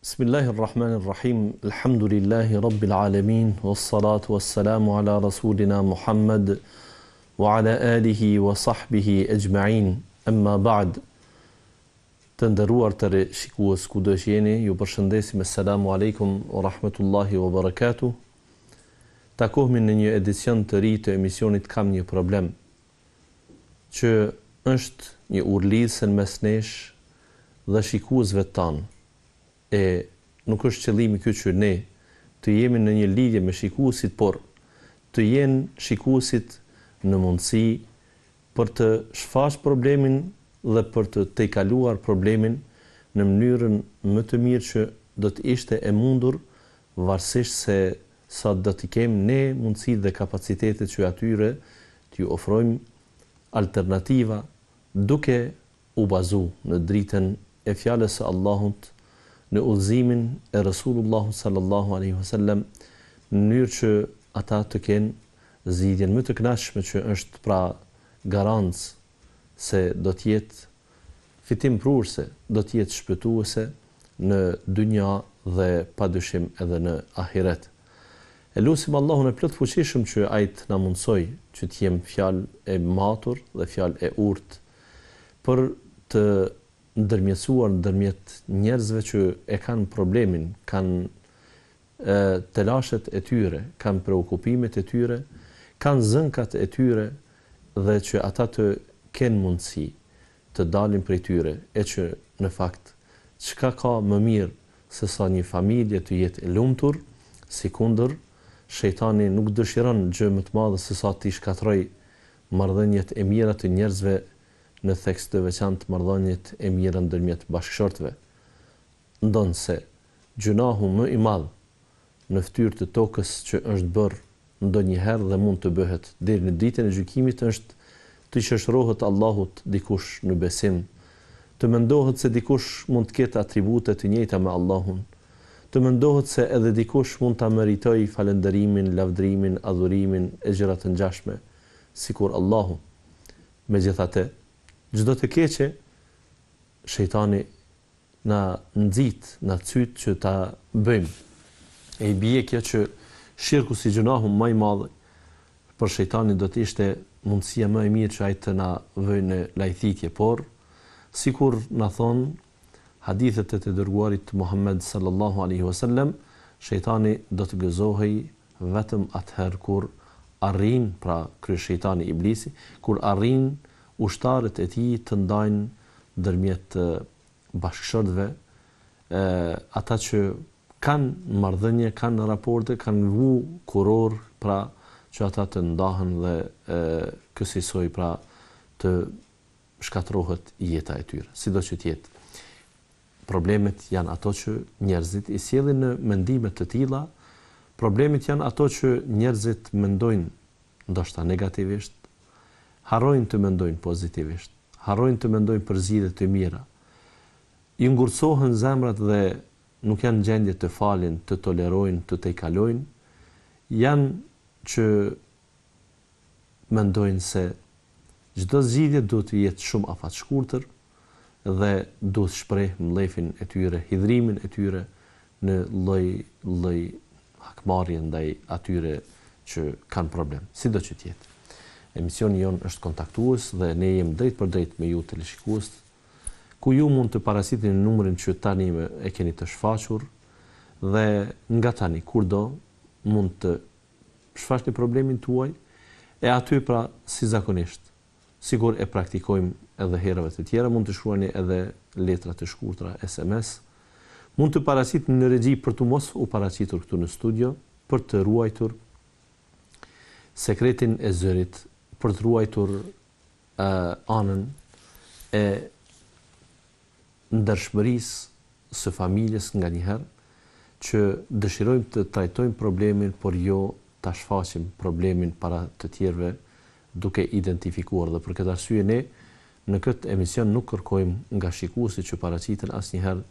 Bismillahirrahmanirrahim. Alhamdulillahi rabbil alamin wassalatu wassalamu ala rasulina Muhammad wa ala alihi wa sahbihi ajma'in. Amma ba'd. Të nderuar të shikues kudo që jeni, ju përshëndesim. Assalamu alaikum wa rahmatullahi wa barakatuh. Takohemi në një edicion të ri të emisionit Kam një problem, që është një urlisë mes nesh dhe shikuesve tanë. E nuk është qëllimi ky që ne të jemi në një lidhje me shikuesit, por të jenë shikuesit në mundësi për të shfaqur problemin dhe për të tejkaluar problemin në mënyrën më të mirë që do të ishte e mundur, varësisht se sa do të kemi ne mundësi dhe kapacitetet që atyre t'ju ofrojmë alternativa duke u bazuar në dritën e fjalës së Allahut, në udhëzimin e Rasulullahu sallallahu alaihi wasallam, në mënyrë që ata të kenë zgjidhjen më të kënaqshme, që është pra garancë se do të jetë fitim prurse, do të jetë shpëtuese në dynja dhe padyshim edhe në ahiret. E lutim Allahun e plot fuqishëm që ai të na mundsoj që të jem fjalë e matur dhe fjalë e urtë për të ndërmjetësuar ndërmjet njerëzve që e kanë problemin, kanë telashet e tyre, kanë preokupimet e tyre, kanë zënkat e tyre, dhe që ata të kenë mundësi të dalin prej tyre, e që në fakt çka ka më mirë se sa një familje të jetë e lumtur, sikundër shejtani nuk dëshiron gjë më të madhe se sa të shkatroj marrëdhëniet e mira të njerëzve, në thekst të veçantë marrëdhëniet e mira ndërmjet bashkëshortëve. Ndonse gjunahu më i madh në fytyrë të tokës që është bërë ndonjëherë dhe mund të bëhet deri në ditën e gjykimit është të shoqërohet Allahut dikush në besim, të mendohet se dikush mund të ketë atribute të njëjta me Allahun, të mendohet se edhe dikush mund ta meritojë falënderimin, lavdërimin, adhurimin e gjëra të ngjashme sikur Allahu. Megjithatë, çdo të keqe shejtani na nxit, na cyt që ta bëjmë. E i bie kjo që shirku si gjunahu më i madh për shejtanin do të ishte mundësia më e mirë që ai të na vëjë në lajthitje, por sikur na thon hadithet e të dërguarit Muhammed sallallahu alaihi wasallam, shejtani do të gëzohej vetëm atëherë kur arrin, pra kryet shejtani iblisi, kur arrin ushtarët e tij të ndajnë ndërmjet bashkëshortëve, ata që kanë marrëdhënie, kanë raporte, kanë vu kuror, pra që ata të ndahen dhe kësaj pra të shkatrohet jeta e tyre. Sido që të jetë. Problemet janë ato që njerëzit i sjellin në mendime të tilla, problemet janë ato që njerëzit mendojnë ndoshta negativisht, harrojnë të mendojnë pozitivisht, harrojnë të mendojnë për zgjidhje të mira. I ngurcohen zemrat dhe nuk janë në gjendje të falin, të tolerojnë, të tejkalojnë, janë që mendojnë se çdo zgjidhje duhet të jetë shumë afatshkurtër dhe duhet shpreh mllëfin e tyre, hidhrimin e tyre në lloj hakmarrje ndaj atyre që kanë problem, sido që të jetë. Emisioni jon është kontaktues dhe ne jemi drejt për drejt me ju teleshikues, ku ju mund të paraqitni numrin që tani e keni të shfaqur dhe nga tani kurdo mund të shfaqni problemin tuaj, e aty pra si zakonisht, sigur e praktikojmë edhe herëve të tjera, mund të shkruani edhe letra të shkurtra SMS, mund të paraqitni në regji për të mos u paraqitur këtu në studio, për të ruajtur sekretin e zërit, për të ruajtur anën e ndershmërisë së familjes nga njëherë, që dëshirojmë të trajtojmë problemin, por jo ta shfaqim problemin para të tjerëve duke identifikuar. Dhe për këtë arsye ne në këtë emision nuk kërkojmë nga shikuesit që paraqiten asnjëherë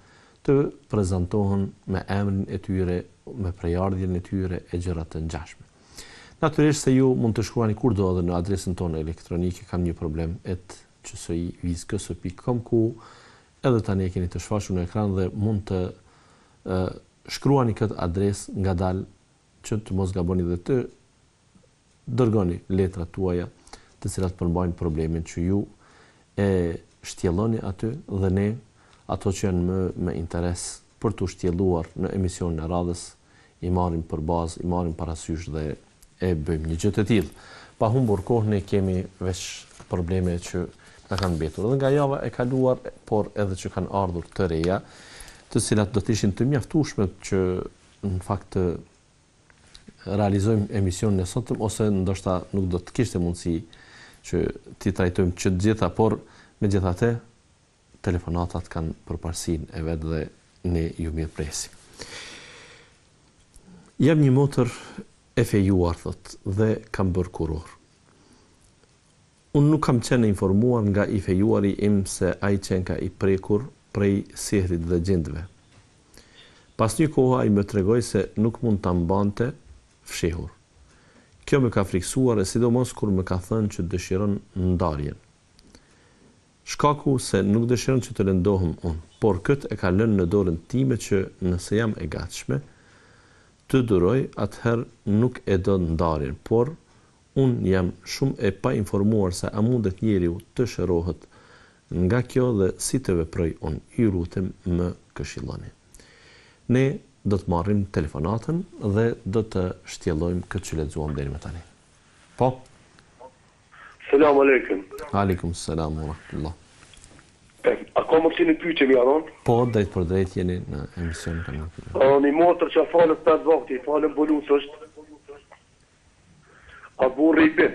të prezantohen me emrin e tyre, me prejardhjen e tyre e gjëra të ngjashme. Natyrisht se ju mund të shkruani kurdo edhe në adresën tonë elektronike kam një problem @qsi.com, ku edhe tani e keni të shfaqur në ekran dhe mund të shkruani këtë adresë ngadalë që të mos gaboni dhe të dërgoni letrat tuaja të cilat përmbajnë problemin që ju e shtjelloni aty dhe ne ato që janë me interes për të shtjelluar në emisionin e radhës i marrim për bazë, i marrim parasysh dhe e bëjmë një gjë të tillë. Pa humbur kohë ne kemi veç probleme që na kanë mbetur edhe nga java e kaluar, por edhe që kanë ardhur të reja, të cilat do të ishin të mjaftueshme që në fakt të realizojmë emisionin e sotëm, ose ndoshta nuk do të kishte mundësi që ti trajtojmë që të gjitha, por megjithatë telefonatat kanë përparësinë e vet dhe ne ju mirëpresim. Jam një motër e fejuar, thot, dhe kam bërë kuror. Unë nuk kam qenë informuar nga i fejuari im se ai qenë ka i prekur prej sihrit dhe gjendëve. Pas një koha ai më tregoi se nuk mund ta mbante fshehur. Kjo më ka friksuar e sidomos kur më ka thënë që dëshiron ndarjen. Shkaku se nuk dëshiron që të lëndohem unë, por këtë e ka lënë në dorën time që nëse jam e gatshme të duroj, atëherë nuk e do ndarjen, por unë jam shumë e pa informuar se a mundet njeriu të shërohet nga kjo dhe si të veproj unë. Ju lutem më këshilloni. Ne do të marrim telefonatën dhe do të shtjellojmë këtë që lexuam deri më tani. Po? Selam aleikum. Aleikum selam wa rahmatullah. A ka më kësi një pyqe mi anon? Po, drejt për drejt jeni në emision kanal. Një motër që a falët 5 vakti, falën bolus është. A burri i bin.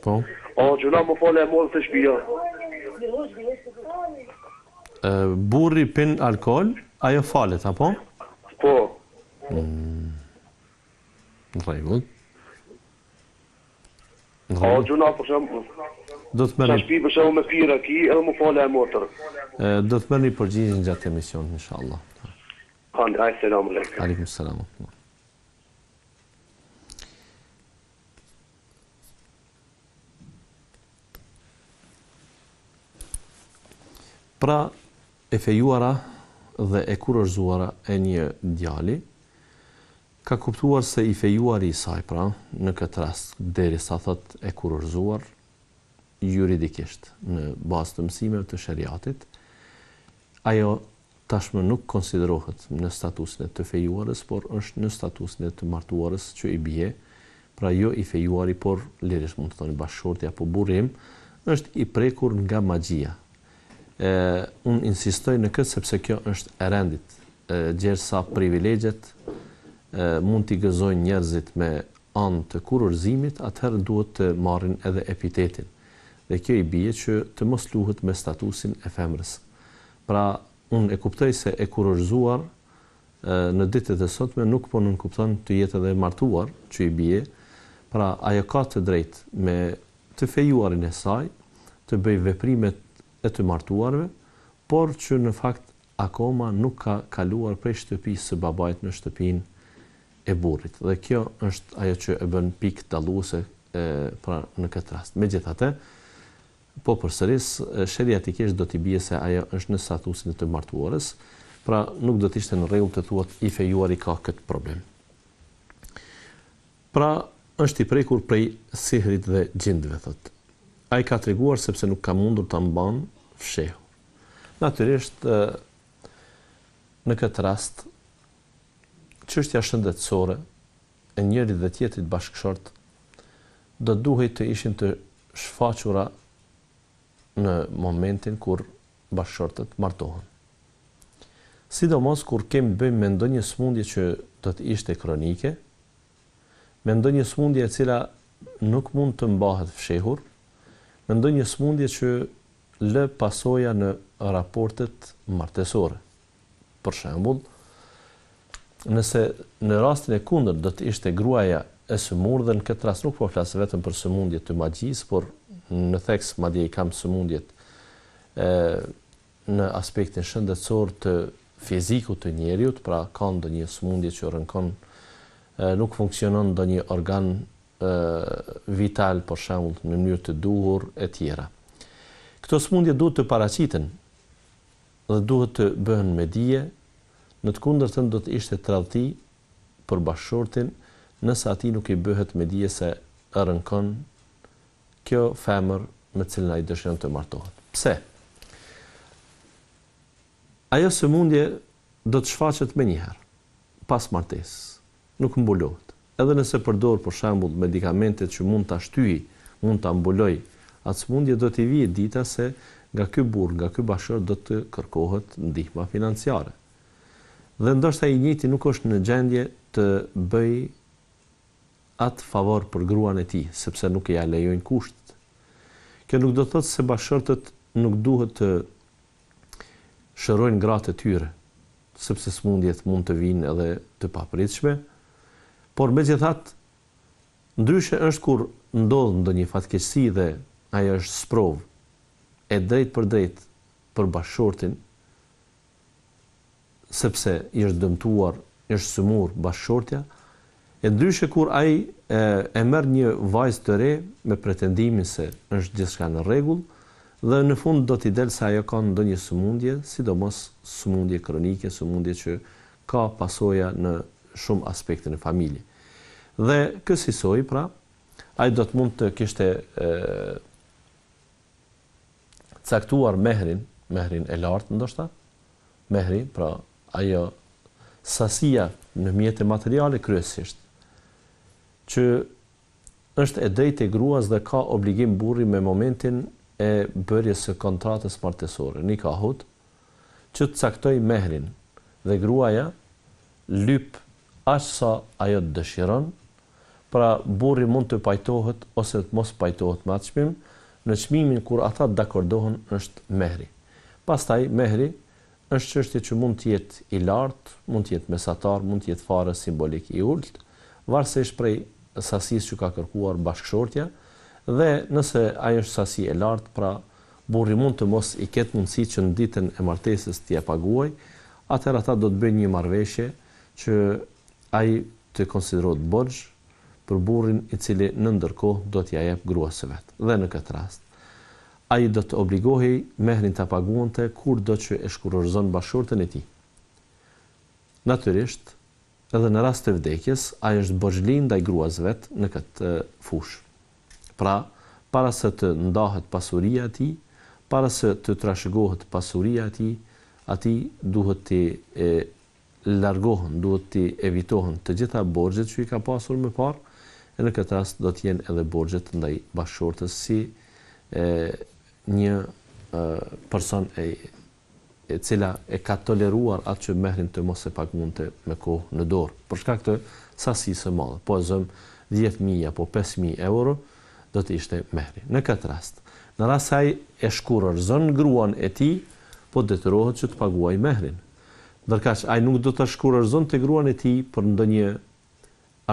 Po? A gjuna më falë e modë të shpia. Burri pin alkohol, ajo falet, apo? Po. Në rregull. A gjuna për shumë... Do të merrni. Sa shpi për shumë me pira ki, edhe më falë e motër. Do të merrni përgjigjen gjatë emisionit, inshallah. Aj, selam aleikum. Aleikum selam. Pra, e fejuara dhe e kurorzuara e një djali ka kuptuar se i fejuari i saj, pra, në këtë rast, derisa thot e kurorzuar juridikisht në bazë të mësimeve të shariatit, ajo tashmë nuk konsiderohet në statusin e të fejuarës, por është në statusin e të martuarës që i bie, pra jo i fejuari, por lirisht mund të thoni bashkëshorti apo burri im, është i prekur nga magjia. Unë insistoj në këtë sepse kjo është e rendit, gjersa privilegjet mund t'i gëzojnë njerëzit me anë të kurorzimit, atëherë duhet të marrin edhe epitetin. Dhe kjo i bie që të mos luhet me statusin e femrës. Pra, unë e kuptoj se e kurorzuar në ditët e sotme nuk po nënkupton të jetë edhe martuar që i bie, pra ajo ka të drejtë me të fejuarin e saj, të bëj veprimet e të martuarve, por që në fakt akoma nuk ka kaluar prej shtëpisë së babait në shtëpinë e burrit. Dhe kjo është ajo që e bën pikë dalluese pra në këtë rast. Megjithatë, po përsëris sheriatikisht do t'i bie se ajo është në statusin e të martuarës, pra nuk do të ishte në rregull të thuat i fejuari ka këtë problem. Pra është i prekur prej sihrit dhe gjindëve, thot. Ai ka treguar sepse nuk ka mundur ta mban fshehur. Natyrisht në këtë rast çështja shëndetësore e njërit dhe tjetrit bashkëshort do duhej të ishin të shfaqura në momentin kur bashkëshortët martohen. Sidomos kur kemi bëjmë me ndonjë sëmundje që do të ishte kronike, me ndonjë sëmundje e cila nuk mund të mbahet fshehur, me ndonjë sëmundje që lë pasoja në raportet martesore. Për shembull, nëse në rastin e kundërt do të ishte gruaja e sëmurë, dhe në këtë rast nuk po flas vetëm për sëmundje të magjisë, por në theks madje i kam sëmundjet në aspektin shëndetësor të fizikut të njeriut, pra ka ndonjë sëmundje që rënkon, nuk funksionon ndonjë organ vital, për shembull, në mënyrë të duhur e tjera. Këto sëmundje duhet të paraqiten dhe duhet të bëhen me dije, Në të kundërtën do të ishte tradhti për bashkëshortin nëse atij nuk i bëhet me dije se rënkon kjo femër me cilën ai dëshiron të martohet. Pse? Ajo sëmundje do të shfaqet më njëherë pas martesës. Nuk mbulohet. Edhe nëse përdor për shembull medikamentet që mund ta shtyjë, mund ta mbuloj atë sëmundje, do t'i vijë dita se nga ky burr, nga ky bashkëshor do të kërkohet ndihma financiare. Dhe ndoshta i njëjti nuk është në gjendje të bëj atë favor për gruan e tij, sepse nuk e ja lejojnë kushtet. Kjo nuk do të thotë se bashkëshortët nuk duhet të shërojnë gratë e tyre, sepse sëmundjet mund të vinë edhe të papritshme, por megjithatë, ndryshe është kur ndodh ndonjë fatkeqësi dhe ajo është sprov e drejt për drejt për bashkëshortin, sepse i është dëmtuar, është sëmur bashkëshortja, e ndryshe kur ai e merr një vajzë të re me pretendimin se është gjithçka në rregull, dhe në fund do t'i del se ajo ka ndonjë sëmundje, sidomos sëmundje kronike, sëmundje që ka pasoja në shumë aspekte në familje. Dhe kësaj, pra, ai do të mund të kishte caktuar mehrin e lartë ndoshta, mehri, pra ajo sasia në mjete materiale kryesisht, që është e drejtë e gruas dhe ka obligim burri me momentin e bërjes së kontratës martesore, nikahut, që të caktoj mehrin dhe gruaja lyp aq sa ajo të dëshiron, pra burri mund të pajtohet ose të mos pajtohet me atë çmim, në çmimin kur ata dakordohen është mehri. Pastaj mehri është çështje që mund të jetë i lartë, mund të jetë mesatar, mund të jetë fare simbolik i ulët, varësisht prej sasisë që ka kërkuar bashkëshortja, dhe nëse ajo është sasi e lartë, pra burri mund të mos i ketë mundësi që në ditën e martesës t'ia paguaj, atëherë ata do të bëjnë një marrëveshje që ai të konsiderohet borxh për burrin i cili në ndërkohë do t'ia jep gruas së vet. Dhe në këtë rast, ai do të obligohej mehrin ta paguante kurdo që e shkurorëzon bashkëshortën e tij. Natyrisht, edhe në rast të vdekjes, ai është borxhli ndaj gruas vet në këtë fushë. Pra, para se të ndahet pasuria e tij, para se të trashëgohet pasuria e tij, atij duhet të largohen, duhet të evitohen të gjitha borxhet që i ka pasur më parë, e në këtë rast do të jenë edhe borxhet ndaj bashkëshortës si një person e cila e ka toleruar atë që mehrin të mos e paguante me kohë në dorë, për shkak të sasisë së madhe. Po zëm 10.000 apo 5.000 euro do të ishte mehri. Në këtë rast, në rast se ai e shkurorëzon gruan e tij, po detyrohet që të paguajë mehrin. Ndërkaq ai nuk do ta shkurorëzonte gruan e tij për ndonjë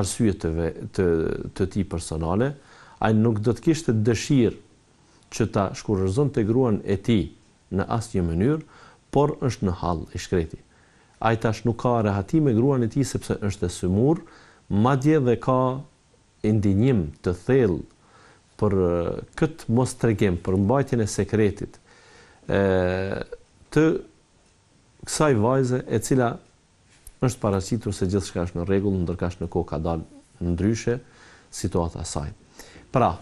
arsye të tij personale, ai nuk do të kishte dëshirë që ta shkurorëzonte gruan e tij në asnjë mënyrë, por është në hall i shkreti. Ai tash nuk ka rehati me gruan e tij sepse është e sëmur, madje dhe ka indignim të thellë për këtë mostregim, për mbajtjen e sekretit të kësaj vajze e cila është paraqitur se gjithçka është në rregull, ndërkaq në kohë ka dalë ndryshe situata e saj. Pra,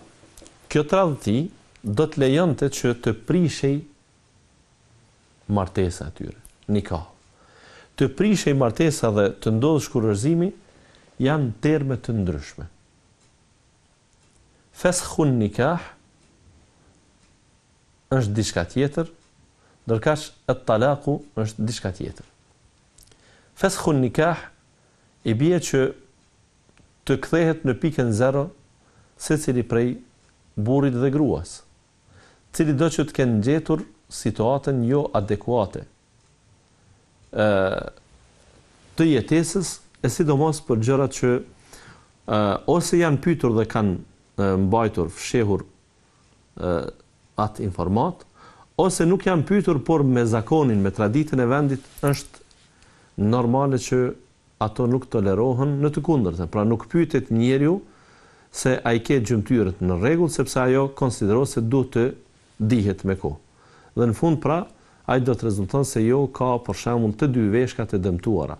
kjo tradhti do të lejonte që të prishej martesa e tyre, nikah. Të prishej martesa dhe të ndodhë shkurorëzimi janë terme të ndryshme. Feskhun nikah është diçka tjetër, ndërkaq at-talaku është diçka tjetër. Feskhun nikah i bie që të kthehet në pikën 0 secili prej burrit dhe gruas, cili do që të kenë gjetur situatën jo adekuate të jetesës, e sidomos për gjërat që ose janë pyetur dhe kanë mbajtur fshehur atë informat, ose nuk janë pyetur, por me zakonin, me traditën e vendit është normale që ato nuk tolerohen, në të kundërtën. Pra nuk pyetet njeriu se ai ke gjymtyrët në rregull, sepse ajo konsiderohet se duhet të dihet me kohë. Dhe në fund, pra, ai do të rezulton se jo ka për shembull të dy veshkat e dëmtuara,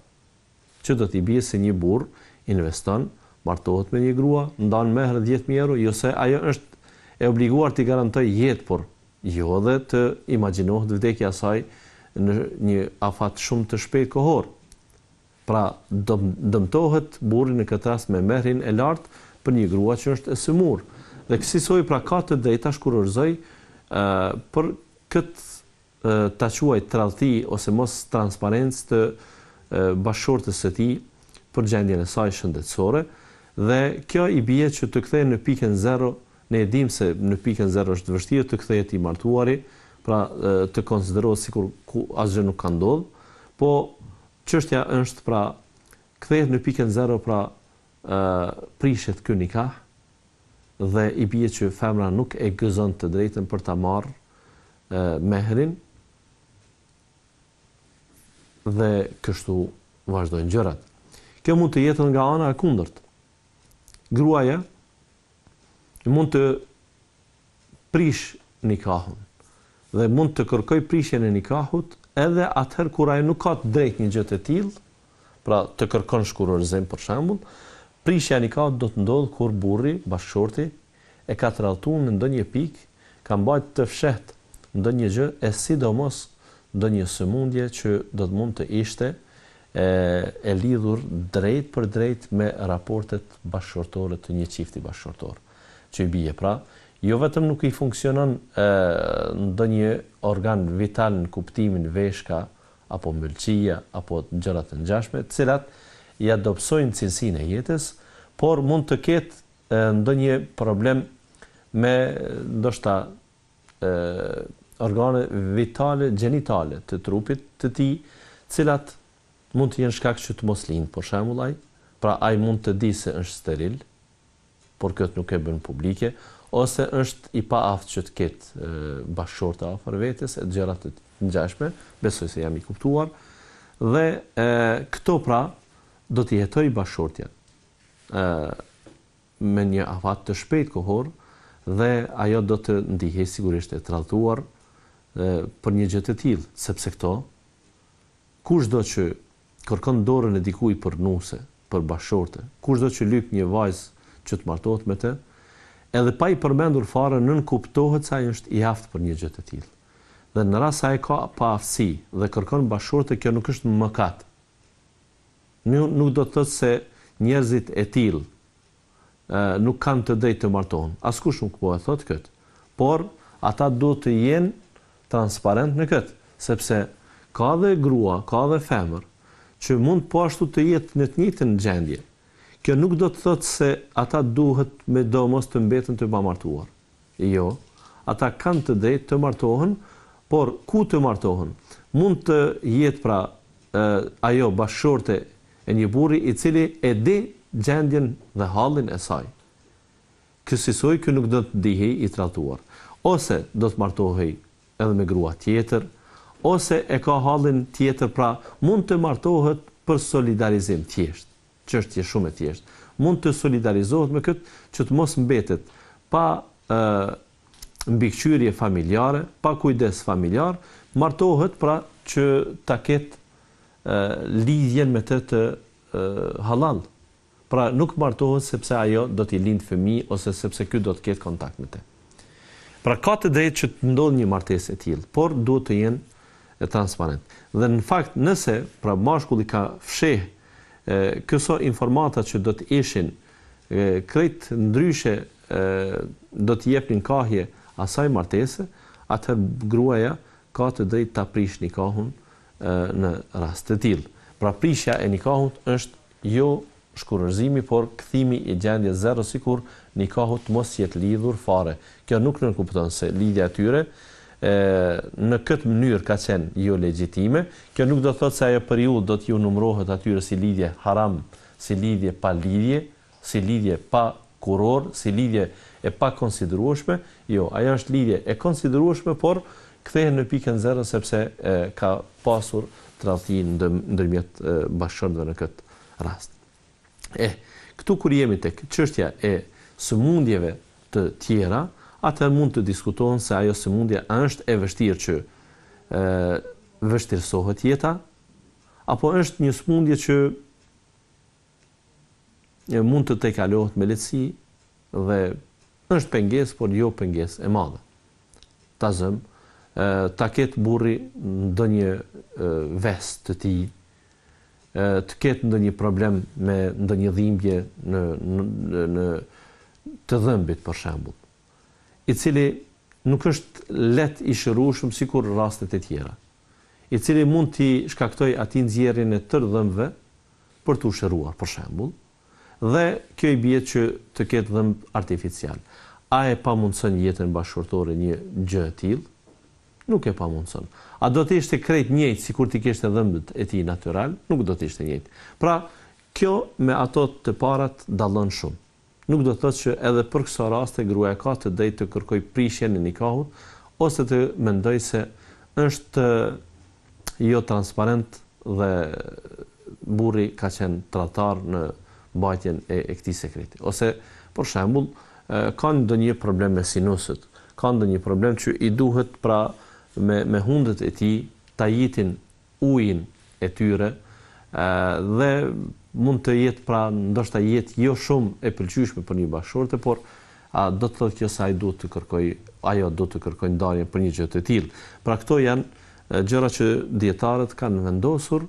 që do t'i bie se një burr investon, martohet me një grua, ndan mehr 10.000 euro, jo se ajo është e obliguar t'i garantojë jetë, por jo dhe të imagjinohet vdekja e saj në një afat shumë të shpejt kohor. Pra dëmtohet burri në këtë rast me mehrin e lartë për një grua që është e sëmur. Dhe kësaj pra ka të drejta shkurorzoj për këtë ta quaj tradhti ose mos transparencë të bashkëshortës së tij për gjendjen e saj shëndetësore, dhe kjo i bie që të kthehen në pikën 0. Ne e dim se në pikën 0 është vështirë të kthehet i martuari, pra të konsiderohet sikur asgjë nuk ka ndodhur, po çështja është pra kthehet në pikën 0, pra prishet ky nikah dhe i bie që femra nuk e gëzon të drejtën për ta marrë mehrin, dhe kështu vazhdojnë gjërat. Kjo mund të jetë nga ana e kundërt. Gruaja mund të prish nikahun dhe mund të kërkoj prishjen e nikahut edhe atëherë kur ai nuk ka të drejtë një gjë të tillë, pra të kërkon shkurorzim për shembull. Prishja e nikahut do të ndodhë kur burri, bashkëshorti, e ka tradhtuar në ndonjë pikë, ka mbajtur të fshehtë ndonjë gjë, e sidomos ndonjë sëmundje që do të mund të ishte e lidhur drejt për drejt me raportet bashkëshortore të një çifti bashkëshortor. Që i bie pra, jo vetëm nuk i funksionon ndonjë organ vital në kuptimin veshka apo mbylqia apo gjëra të ngjashme, të cilat ja dobësojnë cilësinë e jetës, por mund të ketë ndonjë problem me ndoshta organe vitale gjenitale të trupit të tij, cilat mund të jenë shkak që të mos lindë, për shembull ai, pra ai mund të di se është steril, por këtë nuk e bën publike, ose është i paaft që të ketë bashkëshortë afër vetes e gjëra të ngjashme, besoj se jam i kuptuar, dhe këto pra do të jetojë bashkëshortja me një afat të shpejt kohor, dhe ajo do të ndihej sigurisht e tradhtuar për një gjë të tillë, sepse këto kushdo që kërkon dorën e dikujt për nuse, për bashkëshorte, kushdo që lyp një vajzë që të martohet me të, edhe pa i përmendur fare nën kuptohet se ai është i aftë për një gjë të tillë. Dhe në rast se ai ka paaftësi dhe kërkon bashkëshorte, kjo nuk është mëkat. Nuk do të thotë se njerëzit e tillë nuk kanë të drejtë të martohen. Askush nuk po e thotë këtë. Por ata duhet të jenë transparent në këtë, sepse ka dhe grua, ka dhe femër që mund po ashtu të jetë në të njëjtën gjendje. Kjo nuk do të thotë se ata duhet me domos të mbeten të pamartuar. Jo, ata kanë të drejtë të martohen, por ku të martohen? Mund të jetë pra ajo bashkëshorte e një burri i cili e di gjendjen dhe hallin e saj. Kësaj që nuk do të dihej i tratuar. Ose do të martohej edhe me grua tjetër, ose e ka hallin tjetër, pra mund të martohet për solidarizim thjesht. Çështje shumë e thjeshtë. Mund të solidarizohet me këtë që të mos mbetet pa mbikëqyrje familjare, pa kujdes familjar, martohet pra që ta ketë lidhjen me të halal. Pra nuk martohet sepse ajo do t'i lindë fëmijë ose sepse ky do të ketë kontakt me të. Pra ka të drejtë që të ndodhë një martesë e tillë, por duhet të jenë transparent. Dhe në fakt nëse pra mashkulli ka fsheh këso informata që do të ishin krejt ndryshe do të jepnin kahje asaj martese, atëherë gruaja ka të drejtë ta prish nikahun në rast të tillë. Pra prishja e nikahut është jo shkurorzimi, por kthimi i gjendjes 0, sikur nikahut mos jetë lidhur fare. Kjo nuk nënkupton se lidhja e tyre në këtë mënyrë ka qenë jo legjitime. Kjo nuk do të thotë se ajo periudhë do t'ju numërohet atyre si lidhje haram, si lidhje pa lidhje, si lidhje pa kuror, si lidhje e pa konsiderueshme. Jo, ajo është lidhje e konsiderueshme, por kthehen në pikën 0 sepse ka pasur tradhti ndërmjet bashkëshortëve në këtë rast. Këtu kur jemi tek çështja e sëmundjeve të tjera, atëherë mund të diskutohen se ajo sëmundje është e vështirë që vështirësohet jeta, apo është një smundje që mund të tejkalohet me lehtësi dhe është pengesë, por jo pengesë e madhe. Ta zëm, ta ketë burri ndonjë vest të tij, të ketë ndonjë problem me ndonjë dhimbje në të dhëmbit për shembull, i cili nuk është let i shërueshëm sikur rastet e tjera, i cili mund t'i shkaktoj atij nxjerrjen e tërë dhëmbëve për t'u shëruar për shembull, dhe kjo i bie që të ketë dhëmb artificial. A e pamundson jetën bashkëtorë një gjë e tillë? Nuk e pamundson. A do të ishte krejt njëjtë sikur ti kishte dhëmbët e tij natyral? Nuk do të ishte njëjtë. Pra, kjo me ato të parat dallon shumë. Nuk do të thotë që edhe për këto raste gruaja ka të drejtë të kërkojë prishjen e nikahut ose të mendojë se është jo transparent dhe burri ka qenë tradhtar në mbajtjen e këtij sekreti. Ose për shembull, ka ndonjë problem me sinusët, ka ndonjë problem që i duhet pra me hundët e tij ta jitin ujin e tyre, dhe mund të jetë pra ndoshta jetë jo shumë e pëlqyeshme për një bashkëshorte, por do të thotë që ajo do të kërkojë ndarjen për një gjë të tillë. Pra këto janë gjëra që dietarët kanë vendosur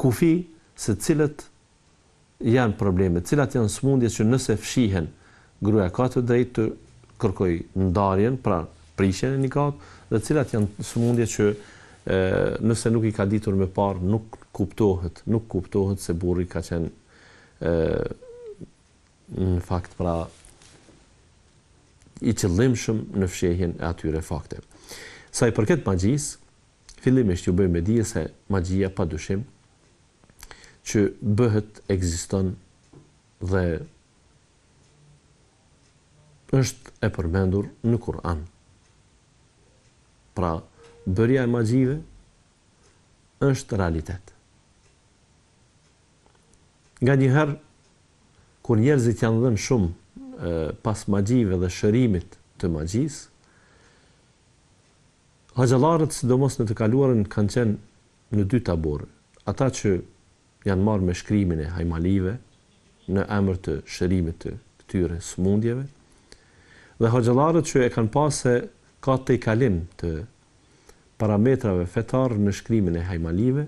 kufi se cilët janë probleme, cilat janë smundjet që nëse fshihen, gruaja ka të drejtë të kërkojë ndarjen, pra prishjen e nikahut, dhe cilat janë smundjet që nëse nuk i ka ditur me parë, nuk kuptohet se burri ka qenë në fakt pra i qëllimshëm në fshehjen e atyre fakte. Sa i përket magjisë, fillimisht ju bëj me dije se magjia padyshim që bëhet, ekziston dhe është e përmendur në Kur'an. Pra, bërja e magjive është realitet. Nganjëherë, kur njerëzit janë dhënë shumë pas magjive dhe shërimit të magjisë, haxhallarët, sidomos në të kaluarën, kanë qenë në dy tabore. Ata që janë marrë me shkrimin e hajmalive në emër të shërimit të këtyre smundjeve, dhe haxhallarët që e kanë pasë se ka tejkalim të parametrave fetar në shkrimin e hajmalive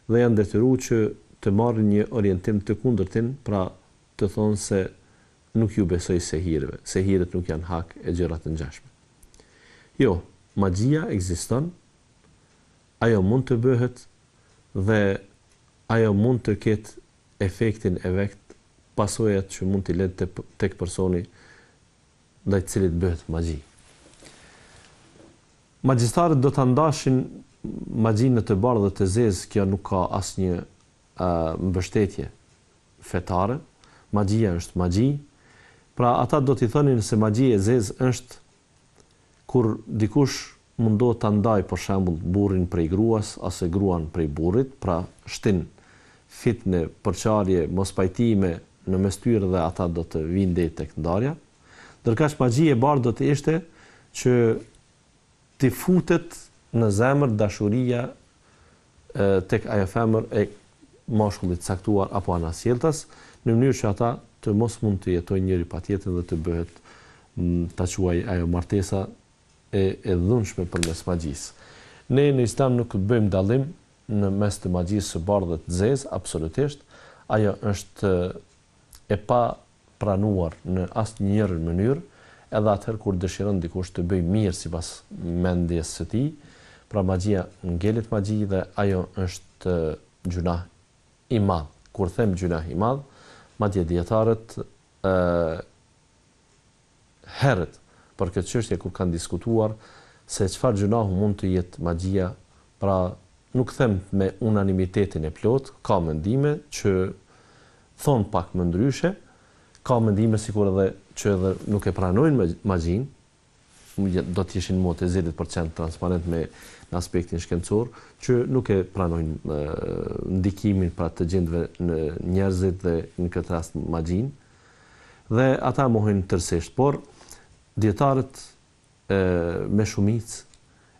dhe janë detyruar që të marrin një orientim të kundërtin, pra të thonë se nuk ju besoj sehirëve, sehirët nuk janë hak e gjëra të ngjashme. Jo, magjia ekziston, ajo mund të bëhet dhe ajo mund të ketë efektin e vet, pasojat që mund t'i lënë tek personi ndaj cilit bëhet magji. Magjistarët do ta ndashin magjinë të bardhë dhe të zezë, kjo nuk ka asnjë mbështetje fetare. Magjia është magji. Pra ata do t'i thonin se magjia e zezë është kur dikush mundohet ta ndaj për shembull burrin prej gruas ose gruan prej burrit, pra shtin fitnë, përçarje, mospajtime në mes tyre dhe ata do të vinë deri tek ndarja. Ndërkaq magjia e bardhë do të ishte që t'i futet në zemër dashuria tek ajo femër e mashkullit caktuar apo anasjelltas, në mënyrë që ata të mos mund të jetojnë njëri patjetrin dhe të bëhet ta quaj ajo martesa e dhunshme përmes magjisë. Ne në Islam nuk bëjmë dallim në mes të magjisë së bardhë dhe të zezë, absolutisht. Ajo është e pa pranuar në asnjëherë mënyrë, edhe atëherë kur dëshiron dikush të bëjë mirë sipas mendjes së tij, pra magjia ngelet magji dhe ajo është gjunah i madh. Kur them gjunah i madh, madje dietarët herët për këtë çështje kur kanë diskutuar se çfarë gjunahu mund të jetë magjia, pra nuk them me unanimitetin e plot, ka mendime që thon pak më ndryshe, ka mendime sikur edhe që edhe nuk e pranojnë magjinë, do të ishin më të 20% transparent me në aspektin shkencor, që nuk e pranojnë ndikimin pra të gjendëve në njerëzit dhe në këtë rast magjinë, dhe ata mohojnë tërësisht, por dietarët me shumicë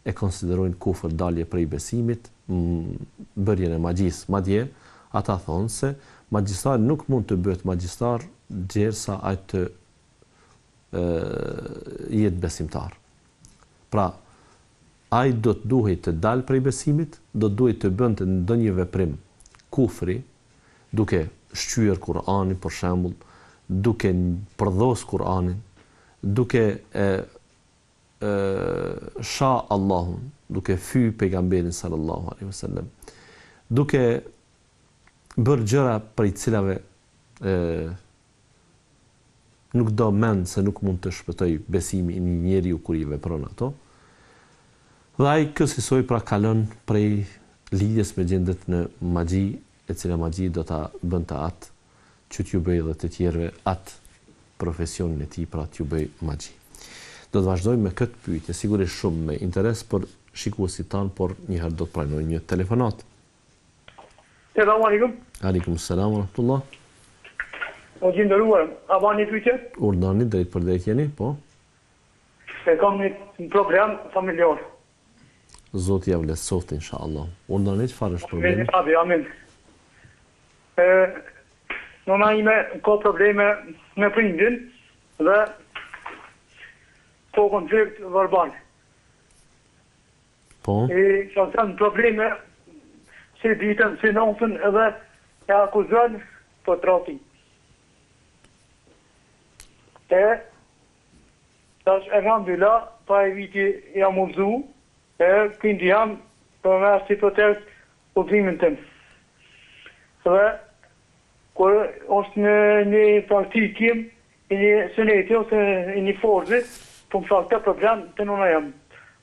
e konsiderojnë kufër, dalje prej besimit, bërjen e magjisë. Madje ata thonë se magjistari nuk mund të bëhet magjistar derisa ai të jetë besimtar. Pra, ai do të duhet të dalë prej besimit, do të duhet të bënte ndonjë veprim kufri, duke shqyer Kur'anin për shembull, duke përdhos Kur'anin, duke sha Allahun, duke fy pejgamberin sallallahu alaihi wasallam, duke bërë gjëra për i cilave nuk do mend se nuk mund të shpëtoj besimi i një njeriu kur i vepron ato. Dhe ai kësaj pra kalon prej lidhjes me gjendet në magji, e cila magji do ta bënte atë që t'ju bëj dhe të tjerëve atë profesionin e tij, pra t'ju bëj magji. Do të vazhdojmë me këtë pyetje, sigurisht shumë me interes për shikuesit tanë, por njëherë do të pranojmë një telefonat. Selam aleikum. Aleikum selam wa rahmatullah. O gjendëruar, a bani pyetje? Urdhani drejt për drejt jeni, po. E kam një problem familjar. Zoti ja vlerësoft inshallah. Urdhani çfarë është problemi? Amin. Nëna ime ka probleme me prindin dhe ka konflikt verbal. Po. Ka kanë probleme si ditën, si natën edhe e akuzon për tradhti. Tash elhamdulillah, pa e viti jam udhëzu, këndi jam për me si protest udhëzimin tim. Dhe kur është në një praktikim, në një sëneti ose në një forzi, po më shak të problem të nëna jam.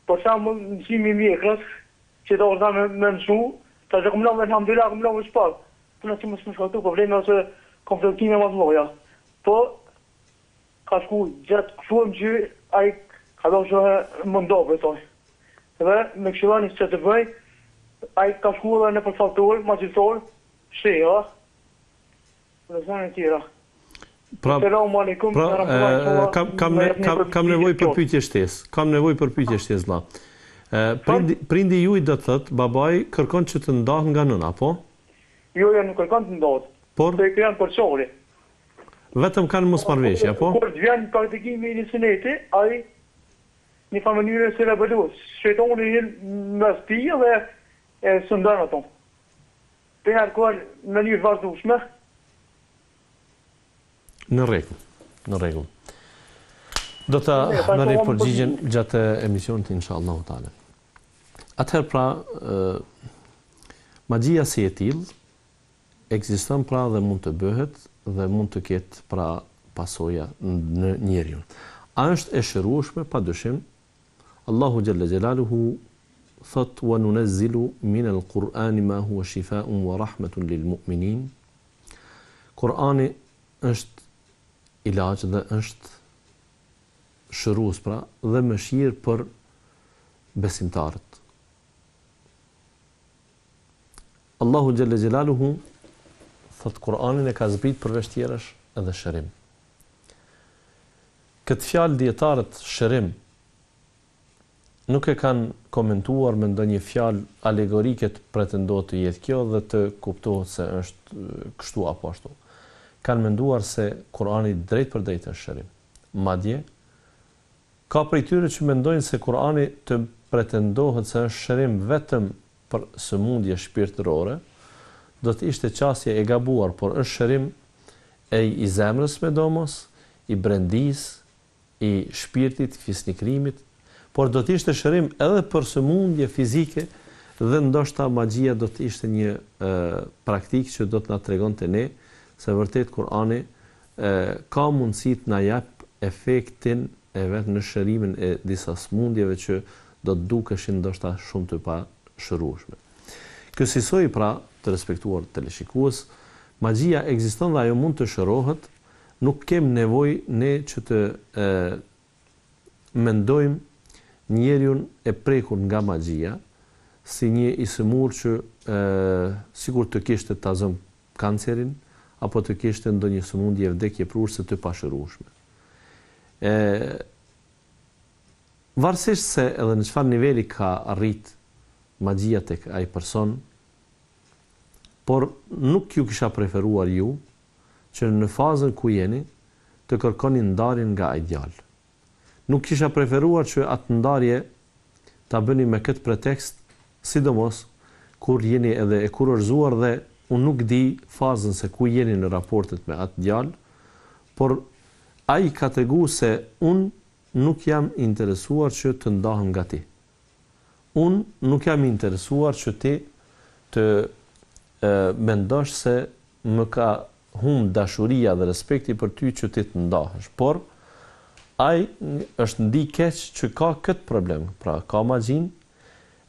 Por sa më mësimi mjekrës, që do është me mësu, ta që këmë lave elhamdulillah, këmë lave shpak. Të në që më shkaktu probleme ose konfliktime më të mëdha. Po, ka shku gjatë kësuëm që ai ka do që më ndobë, toj. Dhe me këshillani që të bëj, ai ka shku edhe në përfaktor, magjistor, sheja, dhe zonë e tjera. Pra, kam nevojë për pyetje shtesë. Kam nevojë për pyetje shtesë, vëlla. Prindi juaj do të thotë, babai kërkon që të ndahet nga nëna, po? Jo, nuk kërkon të ndahet. Por të krijon për çori. Vetëm kanë mosmarrëveshje, po? Kur vjen praktikimi i sineti, ai në familjen e rebelus, shejtoni në shtëpi dhe e sundan ato. Për alkool në një vazhdueshme. Në rregull. Do ta marrë përgjigjen gjatë emisionit inshallah taala. Atëherë pra, magjia si e tillë ekziston pra dhe mund të bëhet dhe mund të ketë pra pasoja në njeriu. A është e shërueshme? Padyshim. Allahu xhalla xjalaluhu thot wa nunazzilu min al-Qur'ani ma huwa shifaa'un wa rahmatun lil mu'minin. Kur'ani është ilaç dhe është shërues pra dhe mëshirë për besimtarët. Allahu xhalla xjalaluhu thot Kur'anin e ka zbrit përveç tjerash edhe shërim. Këtë fjalë dietarët shërim nuk e kanë komentuar me ndonjë fjalë alegorike të pretendohet të jetë kjo dhe të kuptohet se është kështu apo ashtu. Kanë menduar se Kur'ani drejt për drejt është shërim. Madje ka prej tyre që mendojnë se Kur'ani të pretendohet se është shërim vetëm për sëmundje shpirtërore, do të ishte qasje e gabuar, por është shërim i zemrës me domos, i brendis, i shpirtit, fisnikrimit, por do të ishte shërim edhe për sëmundje fizike dhe ndoshta magjia do të ishte një praktikë që do të na tregonte ne se vërtet Kur'ani ka mundësi të na jap efektin e vet në shërimin e disa sëmundjeve që do të dukeshin ndoshta shumë të pashërueshme. Kësaj pra, të respektuar teleshikues, magjia ekziston dhe ajo mund të shërohet, nuk kem nevojë ne që të mendojmë njeriun e prekur nga magjia si një i sëmur që sikur të kishte ta zëm kancerin apo të kishte ndonjë sëmundje vdekje prurse të pashërueshme. varësisht se edhe në çfarë niveli ka arrit magjia tek ai person, por nuk ju kisha preferuar ju që në fazën ku jeni të kërkoni ndarjen nga ai djalë. Nuk kisha preferuar që atë ndarje ta bëni me këtë pretekst, sidomos kur jeni edhe e kurorzuar dhe unë nuk di fazën se ku jeni në raportet me atë djalë, por ai ka tregu se unë nuk jam interesuar që të ndahem nga ti. Unë nuk jam interesuar që ti të mendosh se më ka humb dashuria dhe respekti për ty që ti të ndahesh, por ai është ndi keq që ka këtë problem, pra ka magjin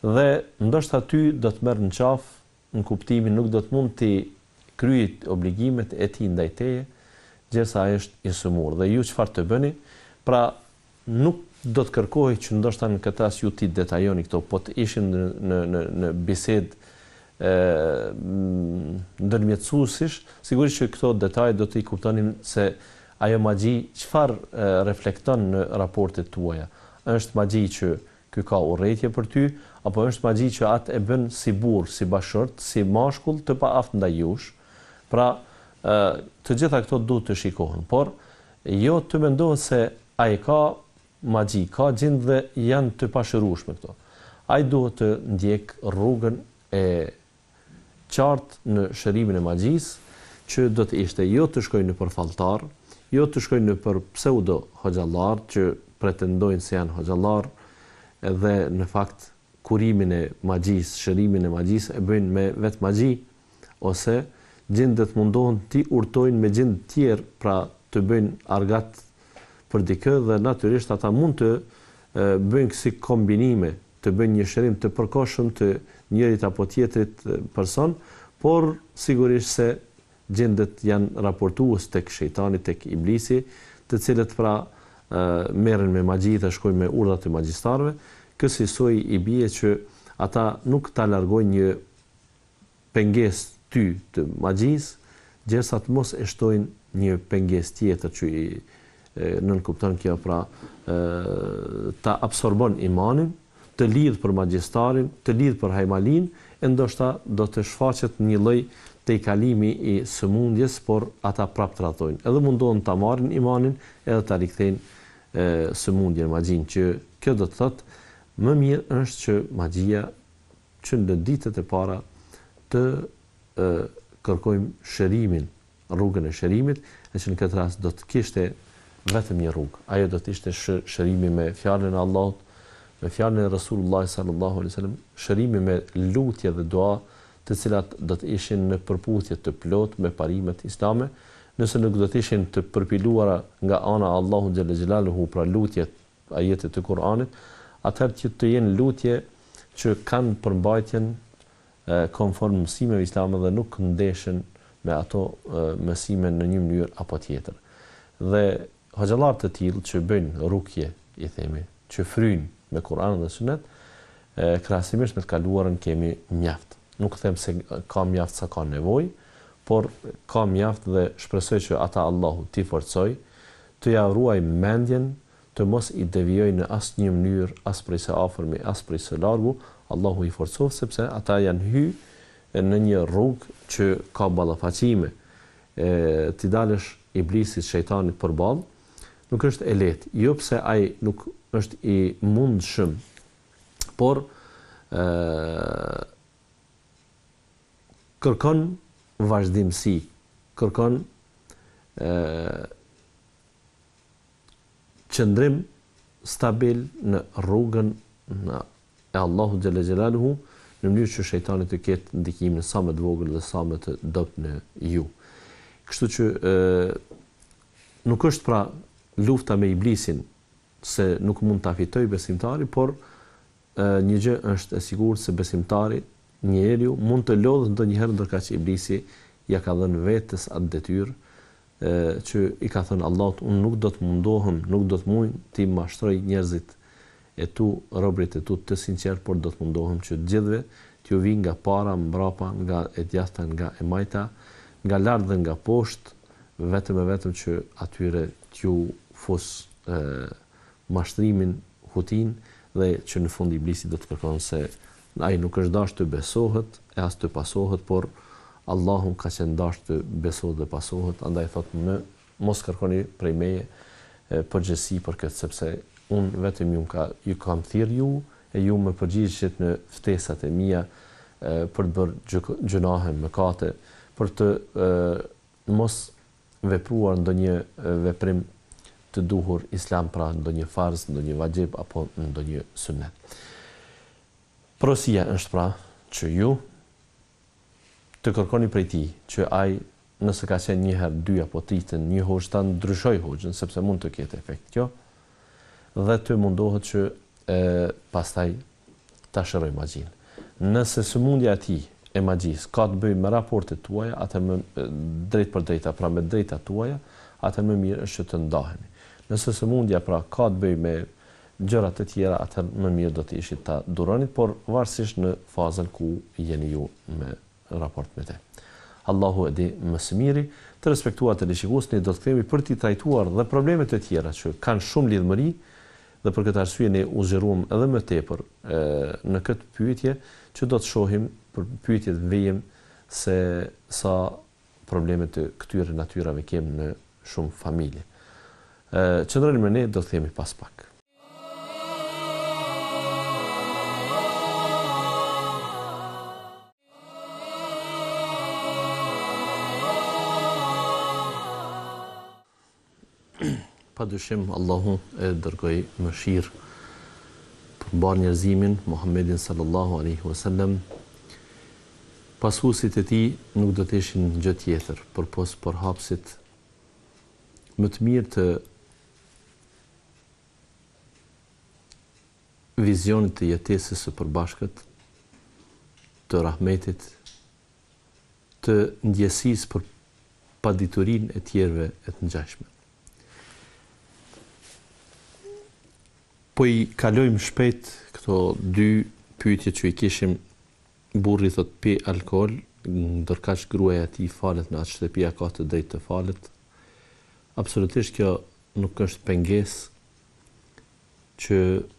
dhe ndoshta ty do të merr në qafë në kuptimin nuk do të mund të kryet obligimet e tij ndaj teje, gjërsa ai është i sëmur. Dhe ju çfarë të bëni? Pra nuk do të kërkohej që ndoshta në këtë rast ju ti detajoni këto, po të ishin në bisedë ndërmjetësuesish, sigurisht që këto detaje do të i kuptonin se ajo magji çfarë reflekton në raportet tuaja. Është magji që ky ka urrëtie për ty, apo është magji që atë e bën si burr, si bashort, si mashkull të paaft ndaj jush. Pra, të gjitha këto duhet të shikohen, por jo të mendohet se ai ka magji, ka gjend dhe janë të pashërueshme këto. Ai duhet të ndjek rrugën e qartë në shërimin e magjisë, që do të ishte jo të shkojnë në përfalltar, jo të shkojnë në për pseudo hoxhallar që pretendojnë se janë hoxhallar dhe në fakt kurimin e magjisë, shërimin e magjisë e bëjnë me vetë magji, ose gjendet mundohen ti urtojnë me gjend tjerë, pra të bëjnë argat për dikë dhe natyrisht ata mund të bëjnë kësi kombinime, të bëjnë një shërim të përkohshëm të njërit apo tjetrit person, por sigurisht se gjendet janë raportues tek shejtani, tek iblisi, të cilët pra merren me magji dhe shkojnë me urdhat e magjistarëve. Kësaj i bie që ata nuk ta largojnë një pengesë ty të magjisë, derisa të mos e shtojnë një pengesë tjetër që i nënkupton kjo, pra ta absorbon imanin, të lidh për magjistarin, të lidh për hajmalin, e ndoshta do të shfaqet një lloj tejkalimi i sëmundjes, por ata prapë tratojnë. Edhe mundohen ta marrin imanin, edhe ta rikthejnë sëmundjen, magjin, që kjo do të thotë më mirë është që magjia që në ditët e para të kërkojmë shërimin, rrugën e shërimit, e që në këtë rast do të kishte vetëm një rrugë. Ajo do të ishte shërimi me fjalën e Allahut, me fjalën e Rasulullah sallallahu alaihi wasallam, shërimi me lutje dhe dua, të cilat do të ishin në përputhje të plot me parimet islame. Nëse nuk do të ishin të përpiluara nga ana e Allahut xhalla xhelaluhu, pra lutjet, ajetet e Kuranit, atëherë që të jenë lutje që kanë përmbajtjen konform mësimeve islame dhe nuk ndeshen me ato mësime në një mënyrë apo tjetër. Dhe hoxhallar të tillë që bëjnë rukje, i themi, që fryjnë me Kur'an dhe Sunet, krahasimisht me të kaluarën kemi mjaft. Nuk them se ka mjaft sa ka nevojë, por ka mjaft dhe shpresoj që ata Allahu t'i forcoj, të ja ruaj mendjen, të mos i devijojnë në asnjë mënyrë, as prej së afërmi, as prej së largu. Allahu i forcof, sepse ata janë hyrë në një rrugë që ka ballafaqime. Ti dalësh iblisit, shejtanit përballë, nuk është e lehtë. Jo pse ai nuk është i mundshëm, por kërkon vazhdimsi, kërkon qëndrim stabil në rrugën e Allahu xhalla xhelaluhu, në mënyrë që shejtani të ketë ndikimin sa më të vogël dhe sa më të dobët në ju. Kështu që nuk është pra lufta me iblisin se nuk mund ta fitojë besimtari, por një gjë është e sigurt se besimtari, njeriu mund të lodhet ndonjëherë ndërkaq që iblisi ja ka dhënë vetes atë detyrë që i ka thënë Allahut, unë nuk do të mundohem, nuk do të muj ti mashtroj njerëzit e tu, robërit e tu të sinqert, por do të mundohem që të gjithëve t'ju vi nga para, mbrapa, nga e djathta, nga e majta, nga lart dhe nga poshtë, vetëm e vetëm që atyre t'ju fus mashtrimin kutin dhe që në fund iblisi do të kërkon se ai nuk është dash të besohet e as të pasohet, por Allahu ka qenë dash të besohet dhe pasohet, andaj thotë mos kërkoni prej meje përgjegjësi për këtë, sepse unë vetëm ju kam thirrë ju e ju më përgjigjit në ftesat e mia për të bërë gjunahe, mëkate, për të mos vepruar ndonjë veprim të duhur islam, pra ndonjë farz, ndonjë vajib apo ndonjë sunnet. Porosia është pra që ju të kërkoni prej tij që ai nëse ka qenë një herë, dy apo tre të një hoxh ta ndryshoj hoxhën, sepse mund të ketë efekt kjo, dhe të mundohet që pastaj ta shëroj magjinë. Nëse sëmundja e tij e magjisë ka të bëjë me raportet tuaja, atë më drejt për drejta, pra me drejtat tuaja, atë më mirë është që të ndaheni. Nëse sëmundja pra ka të bëjë me gjërat e tjera, atë më mirë do të ishit ta duronit, por varësisht në fazën ku jeni ju me raport me te. Allahu e di më së miri. Të respektuar të shikuesni, do të kthehemi për t'i trajtuar dhe problemet e tjera që kanë shumë lidhmëri, dhe për këtë arsye ne u zgjeruam edhe më tepër në këtë pyetje që do të shohim për pyetjet vejëm se sa probleme të këtyre natyrave kemi në shumë familje. Qëndroni me ne, do të themi pas pak. Padyshim Allahu e dërgoi mëshirë për mbar njerëzimin, Muhammedin sallallahu alaihi wasallam. Pasuesit e tij nuk do të ishin gjë tjetër përpos përhapësit më të mirë të vizionit të jetesës së përbashkët, të rahmetit, të ndjesisë për paditurinë e tjerëve e të ngjashme. Po i kalojmë shpejt këto dy pyetje që i kishim. Burri thot pi alkool, ndërkaq gruaja e tij falet në atë shtëpi, ka të drejtë të falet. Absolutisht kjo nuk është pengesë që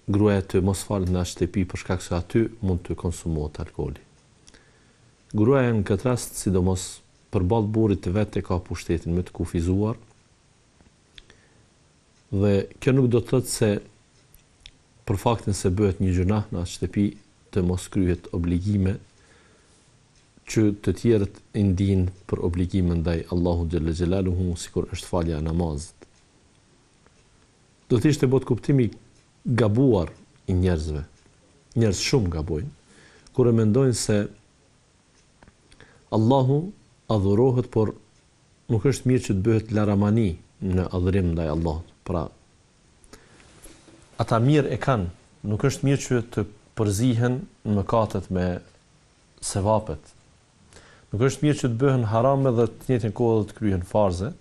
gruaja të mos falet në atë shtëpi për shkak se aty mund të konsumohet alkooli. Gruaja në këtë rast, sidomos përballë burrit të vet, e ka pushtetin më të kufizuar. Dhe kjo nuk do të thotë se për faktin se bëhet një gjunah në atë shtëpi të mos kryhet obligime që të tjerët i ndijnë për obligime ndaj Allahu xhalla xhelaluhu, sikur është falja e namazit. Do të ishte bot kuptimi gabuar i njerëzve. Njerëz shumë gabojnë kur e mendojnë se Allahu adhurohet, por nuk është mirë që të bëhet laramani në adhurim ndaj Allahut. Pra ata mirë e kanë, nuk është mirë që të përzihen në mëkatet me sevapet. Nuk është mirë që të bëhen harame dhe të njëjtën kohë të kryhen farze,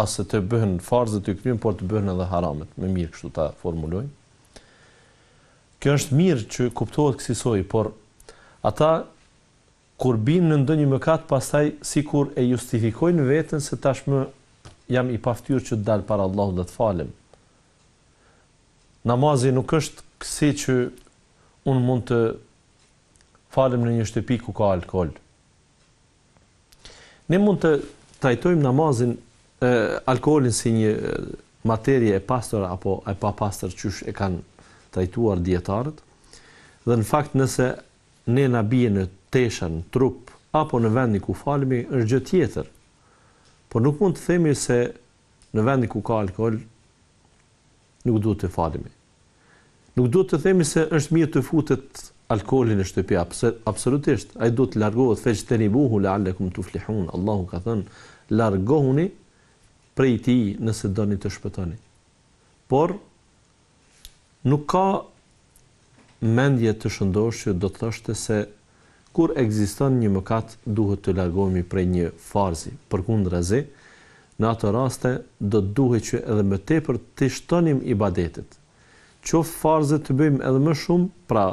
as të bëhen farze të kryen, por të bëhen edhe haramet. Më mirë kështu ta formulojmë. Kjo është mirë që kuptohet kësaj, por ata kur bin në ndonjë mëkat, pastaj sikur e justifikojnë veten se tashmë jam i paftyrë që të dal para Allahut dhe të falem. Namazi nuk është si që unë mund të falem në një shtëpi ku ka alkool. Ne mund të trajtojmë namazin, alkoolin si një materie e pastër apo e papastër, qysh e kanë trajtuar dietarët. Dhe në fakt nëse ne na bie në teshën, në trup apo në vendin ku falemi, është gjë tjetër. Por nuk mund të themi se në vendin ku ka alkool nuk duhet të falemi. Nuk duhet të themi se është mirë të futet alkooli në shtëpi, absolutisht. Ai duhet të largohet, fajtanibuhu la'allakum tuflihun. Allahu ka thënë, largohuni prej tij nëse doni të shpëtoni. Por nuk ka mendje të shëndosh që do të thoshte se kur ekziston një mëkat duhet të largohemi prej një farzi. Përkundrazi, në ato raste do të duhet që edhe më tepër të shtonim ibadetet. Qoftë farze të bëjmë edhe më shumë, pra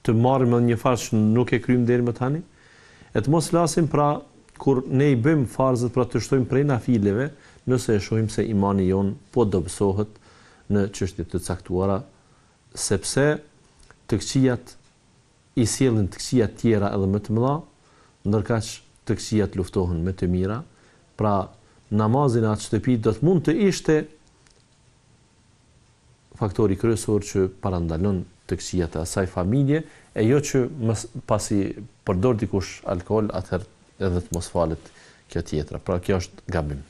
të marrim edhe një farz që nuk e kryjmë deri më tani, e të mos flasim pra kur ne i bëjmë farzet, pra të shtojmë prej nafileve, nëse e shohim se imani jon po dobësohet në çështje të caktuara sepse të këqijat i sjellin të këqija tjera edhe më të mëdha, ndërkaq të këqijat luftohen me të mira. Pra namazin në atë shtëpi do të mund të ishte faktori kryesor që parandalon të këqijat e asaj familje, e jo që pasi përdor dikush alkool, atëherë edhe të mos falet kjo tjetra. Pra kjo është gabim.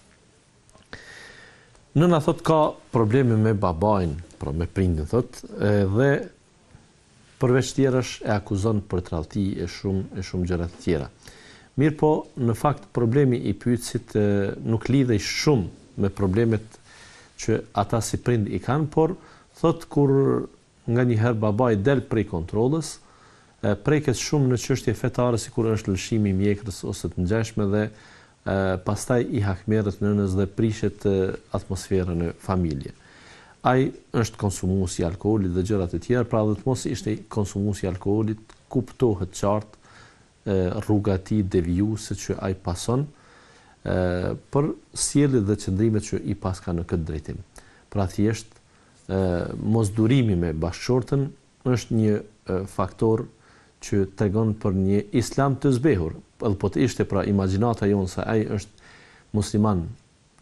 Nëna thot ka probleme me babain, pra me prindin thot, dhe përveç tjerësh e akuzon për tradhti e shumë gjëra të tjera. Mirë po, në fakt problemi i pyetësit nuk lidhej shumë me problemet që ata si prind i kanë, por thot kur nga një herë babai del prej kontrollës, preket shumë në çështje fetare, sikur është lëshimi i mjekrës ose të ngjashme, dhe pastaj i hakmerret nënës dhe prishet atmosfera në familje. Ai është konsumues i alkoolit dhe gjëra të tjera, pra dhe të mos ishte konsumues i alkoolit, kuptohet qartë rruga e tij devijuese që ai pason për sjelljet dhe qëndrimet që i pas ka në këtë drejtim. Pra thjesht mosdurimi me bashkëshortën është një faktor që tregon për një islam të zbehur. Edhe po të ishte pra imagjinata jonë se ai është musliman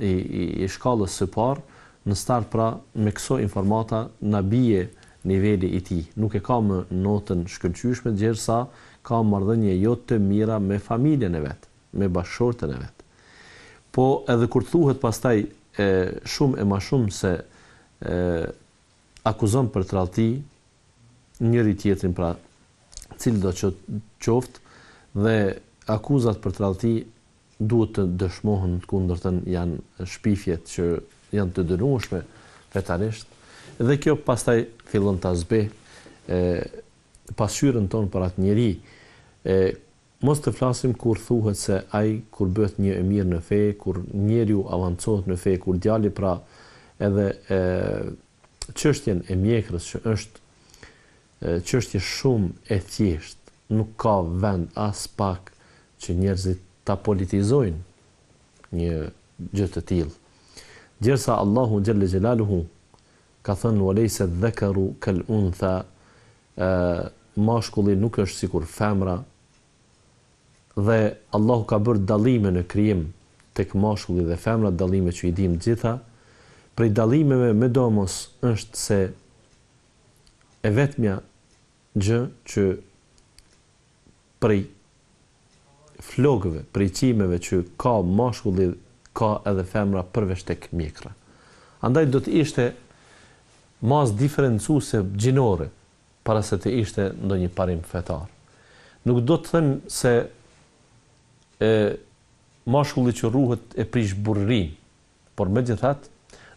i shkallës së parë, në start pra me këso informata na bie niveli i tij. Nuk e ka më notën shkëlqyeshme, derisa ka marrëdhënie jo të mira me familjen e vet, me bashkëshortën e vet. Po edhe kur thuhet pastaj shumë e më shumë se akuzon për tradhti njëri tjetrin, pra cili do të qoftë, dhe akuzat për tradhti duhet të dëshmohen, të kundërtën janë shpifjet që janë të dënueshme fetarisht, dhe kjo pastaj fillon ta zbeh pasqyrën tonë për atë njeri. Mos të flasim kur thuhet se ai kur bëhet një e mirë në fe, kur njeriu avancohet në fe, kur djali pra edhe çështjen e mjekrës që është çështje shumë e thjeshtë, nuk ka vend as pak që njerëzit ta politizojnë një gjë të tillë. Derisa Allahu xhalla xjalaluhu ka thënë walaysa dhakaru kal untha, mashkulli nuk është sikur femra, dhe Allahu ka bërë dallime në krijim tek mashkulli dhe femra, dallime që i dim gjitha. Prej dallimeve me domos është se e vetmja gjë që prej flokëve, prej çimeve që ka mashkulli, ka edhe femra përveç tek mjekra. Andaj do të ishte mas diferencuese gjinore para se të ishte ndonjë parim fetar. Nuk do të thënë se mashkulli që rruhet e prish burrin, por megjithatë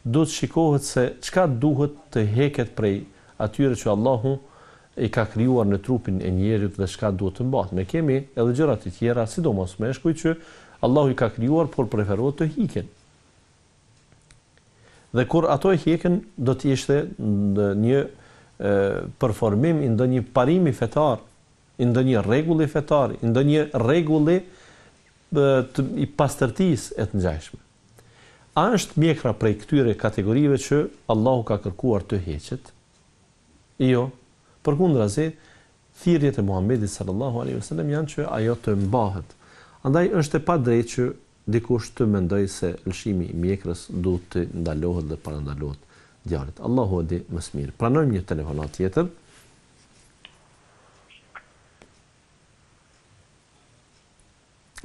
duhet shikohet se çka duhet të heket prej atyre që Allahu i ka krijuar në trupin e njerit dhe çka duhet të mbahet. Ne kemi edhe gjëra të tjera, sidomos meshkuj, që Allahu i ka krijuar por preferohet të hiqen. Dhe kur ato e hiqen, do të ishte një përformim i ndonjë parimi fetar, i ndonjë rregulli fetar, i ndonjë rregulli i pastërtisë e të ngjashme. A është mjekra prej këtyre kategorive që Allahu ka kërkuar të heqet? Jo. Përkundrazi, thirrjet e Muhamedit sallallahu alaihi wasallam janë që ajo të mbahet. Andaj është e padrejtë që dikush të mendoj se lëshimi i mjekrës duhet të ndalohet dhe parandalohet djalit. Allahu e di më së miri. Pranojmë një telefonat tjetër.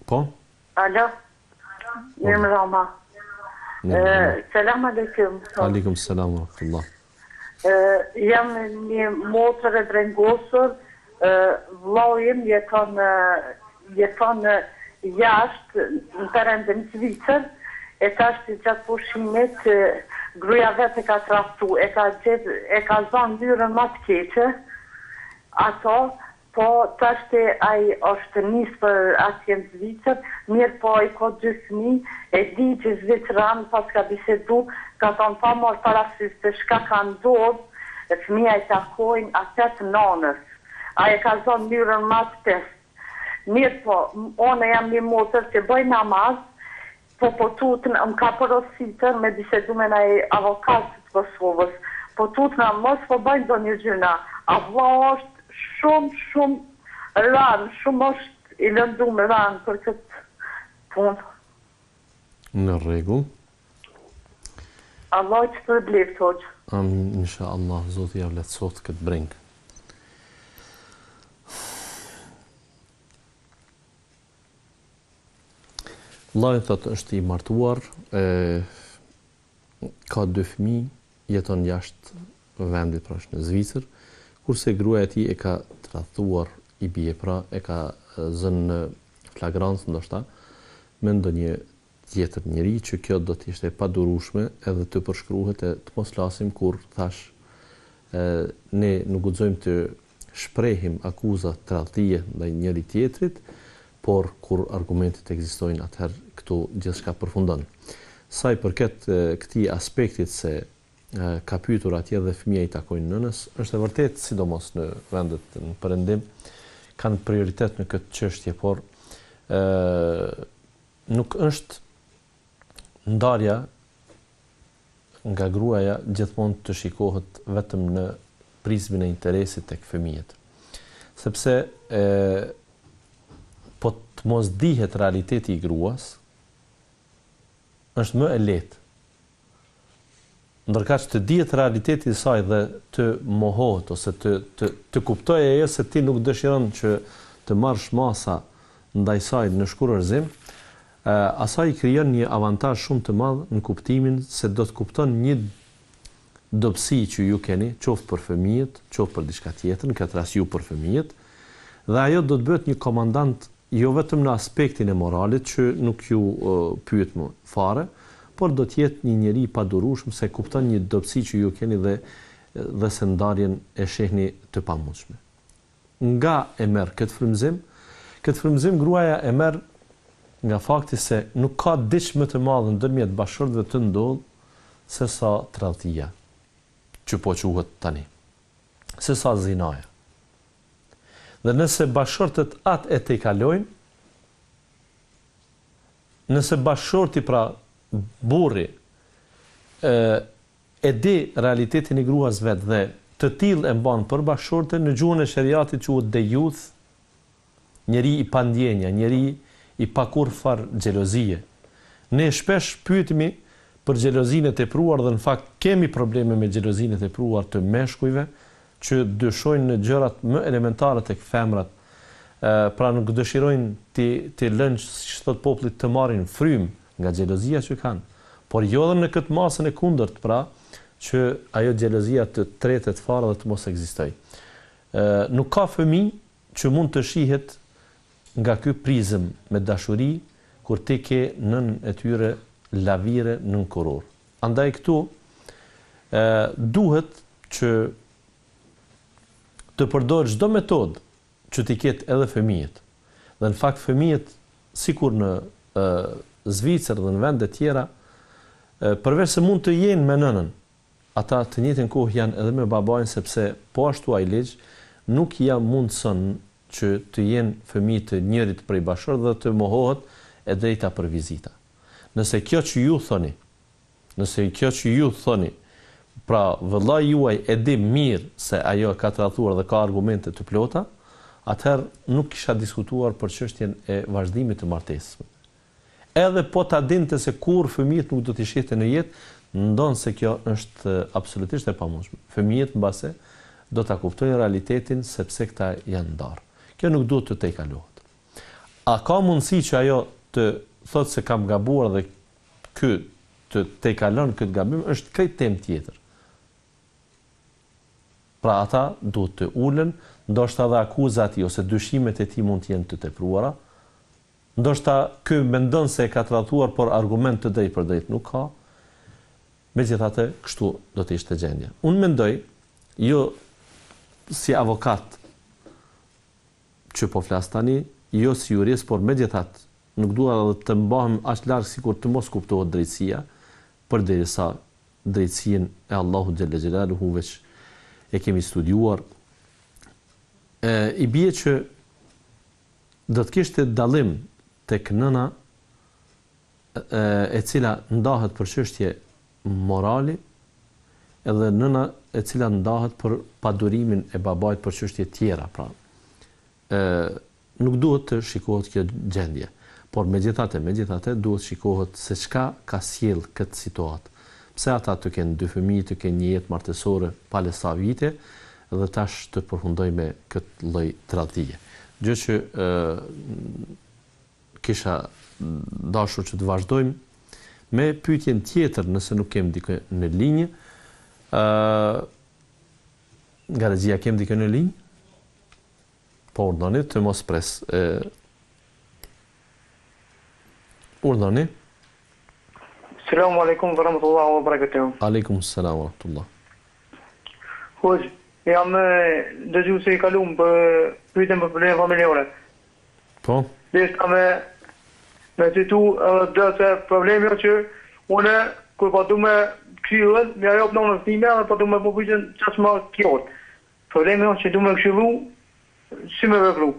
Po? Alo? Mirëmbrëma. Selam aleikum. Aleikum selam wa rahmatullah. Jam një motër e drengosur, vllau im jeton jashtë në perëndim Zvicër, e tash gjatë pushimit gruaja vetë e ka tradhtu, e ka zënë ndyrën më të keqe, ato, po tash ai është nis për atje në Zvicër, mirë po i ka 2 fëmijë, e di që Zvicran pas ka bisedu, ka thonë pa marrë parasysh se çka ka ndodhur, fëmija i takojnë atë nanës. Ai e ka zënë ndyrën më të test. Mirë po, unë jam një motër që bëj namaz, po tutën më ka porositën me bisedu me ai avokat të Kosovës, po tutna mos po bëjnë do një gjyna. A vlla është shumë ranë, shumë është i lëndu me ranë për këtë punë. Në rregull. Allah që të bleft, hoqë. Amin, insha Allah, Zoti ja vlerësot këtë brengë. Vllai thotë është i martuar, ka 2 fëmijë, jeton jashtë vendit, pra është në Zvicër, kurse gruaja e tij e ka tradhuar i bie, pra e ka zënë në flagrancë ndoshta me ndonjë tjetër njeri që kjo do të ishte e padurueshme edhe të përshkruhet e të mos flasim kur thash ne nuk guxojmë të shprehim akuza tradhtie ndaj njëri tjetrit, por kur argumentet ekzistojnë atëherë këtu gjithçka përfundon. Sa i përket këtij aspektit se ka pyetur atje dhe fëmia i takojnë nënës, është e vërtet, sidomos në vendet në perëndim, kanë prioritet në këtë çështje, por nuk është ndarja nga gruaja gjithmonë të shikohet vetëm në prizmin e interesit tek fëmijët. Sepse po të mos dihet realiteti i gruas, është më e lehtë. Ndërkaq të dihet realiteti i saj dhe të mohohet ose të kuptojë ajo se ti nuk dëshiron që të marrësh masa ndaj saj në shkurërzim, asaj krijon një avantazh shumë të madh në kuptimin se do të kupton një dobësi që ju keni, qoftë për fëmijët, qoftë për diçka tjetër, në këtë rast ju për fëmijët, dhe ajo do të bëhet një komandant jo vetëm në aspektin e moralit që nuk ju pyet më fare, por do të jetë një njeri i padurueshëm se kupton një dobësi që ju keni dhe se ndarjen e shehni të pamundshme. Nga e merr këtë frymëzim gruaja e merr nga fakti se nuk ka diç më të madhe ndërmjet bashkëshortëve të ndodh se sa tradhtia, që po quhet tani, se sa zinaja. Dhe nëse bashkëshortët atë e tejkalojnë, nëse bashkëshorti, pra burri, e di realitetin e gruas vet dhe të tillë e mban për bashkëshorte, në gjuhën e shariatit quhet dejuth, njeri i pandjenja, njeri i pakurfar xhelozie. Ne shpesh pyetemi për xhelozinë e tepruar dhe në fakt kemi probleme me xhelozinë e tepruar të meshkujve që dyshojnë në gjërat më elementare tek femrat. Pra nuk dëshirojnë të lënë, siç thot populli, të marrin frymë nga xhelozia që kanë, por jo edhe në këtë masën e kundërt, pra që ajo xhelozia të tretet fare dhe të mos ekzistojë. Nuk ka fëmijë që mund të shihet nga ky prizëm me dashuri kur ti ke nën e tyre lavire nën kuror. Andaj këtu duhet që të përdor çdo metodë që t'i ketë edhe fëmijët. Dhe në fakt fëmijët, sikur në Zvicër dhe në vende tjera, përveç se mund të jenë me nënën, ata të njëjtën kohë janë edhe me babain, sepse po ashtu ai ligj nuk ja mundson që të jenë fëmijë të njërit prej bashkëshortëve dhe të mohohet e drejta për vizita. Nëse kjo që ju thoni, pra vëllai juaj e di mirë se ajo ka tradhuar dhe ka argumente të plota, atëherë nuk kisha diskutuar për çështjen e vazhdimit të martesës. Edhe po ta dinte se kur fëmijët nuk do t'i shihte në jetë, ndonë se kjo është absolutisht e pamundshme. Fëmijët mbase do ta kuptojnë realitetin sepse këta janë ndarë. Kjo nuk duhet të tejkalohet. A ka mundësi që ajo të thotë se kam gabuar dhe ky të tejkalon këtë gabim, është këtë temë tjetër. Pra ata duhet të ulen, ndoshta dhe akuzat ose dyshimet e tij mund të jenë të tepruara. Ndoshta ky mendon se e ka tradhuar, por argument të drejtë për drejtë nuk ka. Megjithatë, kështu do të ishte gjendja. Unë mendoj, jo si avokat që po flas tani, jo si jurist, por megjithatë nuk dua të mbahem aq larg sikur të mos kuptohet drejtësia, përderisa drejtësinë e Allahut xhalla xhelaluhu veç e kemi studiuar. I bie që do të kishte dallim tek nëna e cila ndahet për çështje morali, edhe nëna e cila ndahet për padurimin e babait për çështje tjera, pra. Nuk duhet të shikohet kjo gjendje, por megjithatë duhet shikohet se çka ka sjell këtë situatë. Pse ata të kenë 2 fëmijë, të kenë një jetë martësore pale sa vite dhe tash të përfundoj me këtë lloj tradhtie. Gjë që kisha dashur që të vazhdojmë me pyetjen tjetër, nëse nuk kem dikë në linjë. Garexhia, kem dikë në linjë? Po, urdhoni të mos pres. Urdhoni. Selamu alaikum wa rahmatullahi wa barakatuh. Aleikum salam wa rahmatullah. Hoq, jam dëgju se i kalum për pyetjen për probleme familjare. Po? Deshta me citu dhe se problemi është që une, kur pa du me këshillën, me ajo për në time, dhe pa du me përpyqen qasë ma kjot. Problemi është që du me këshillu, si me vepru.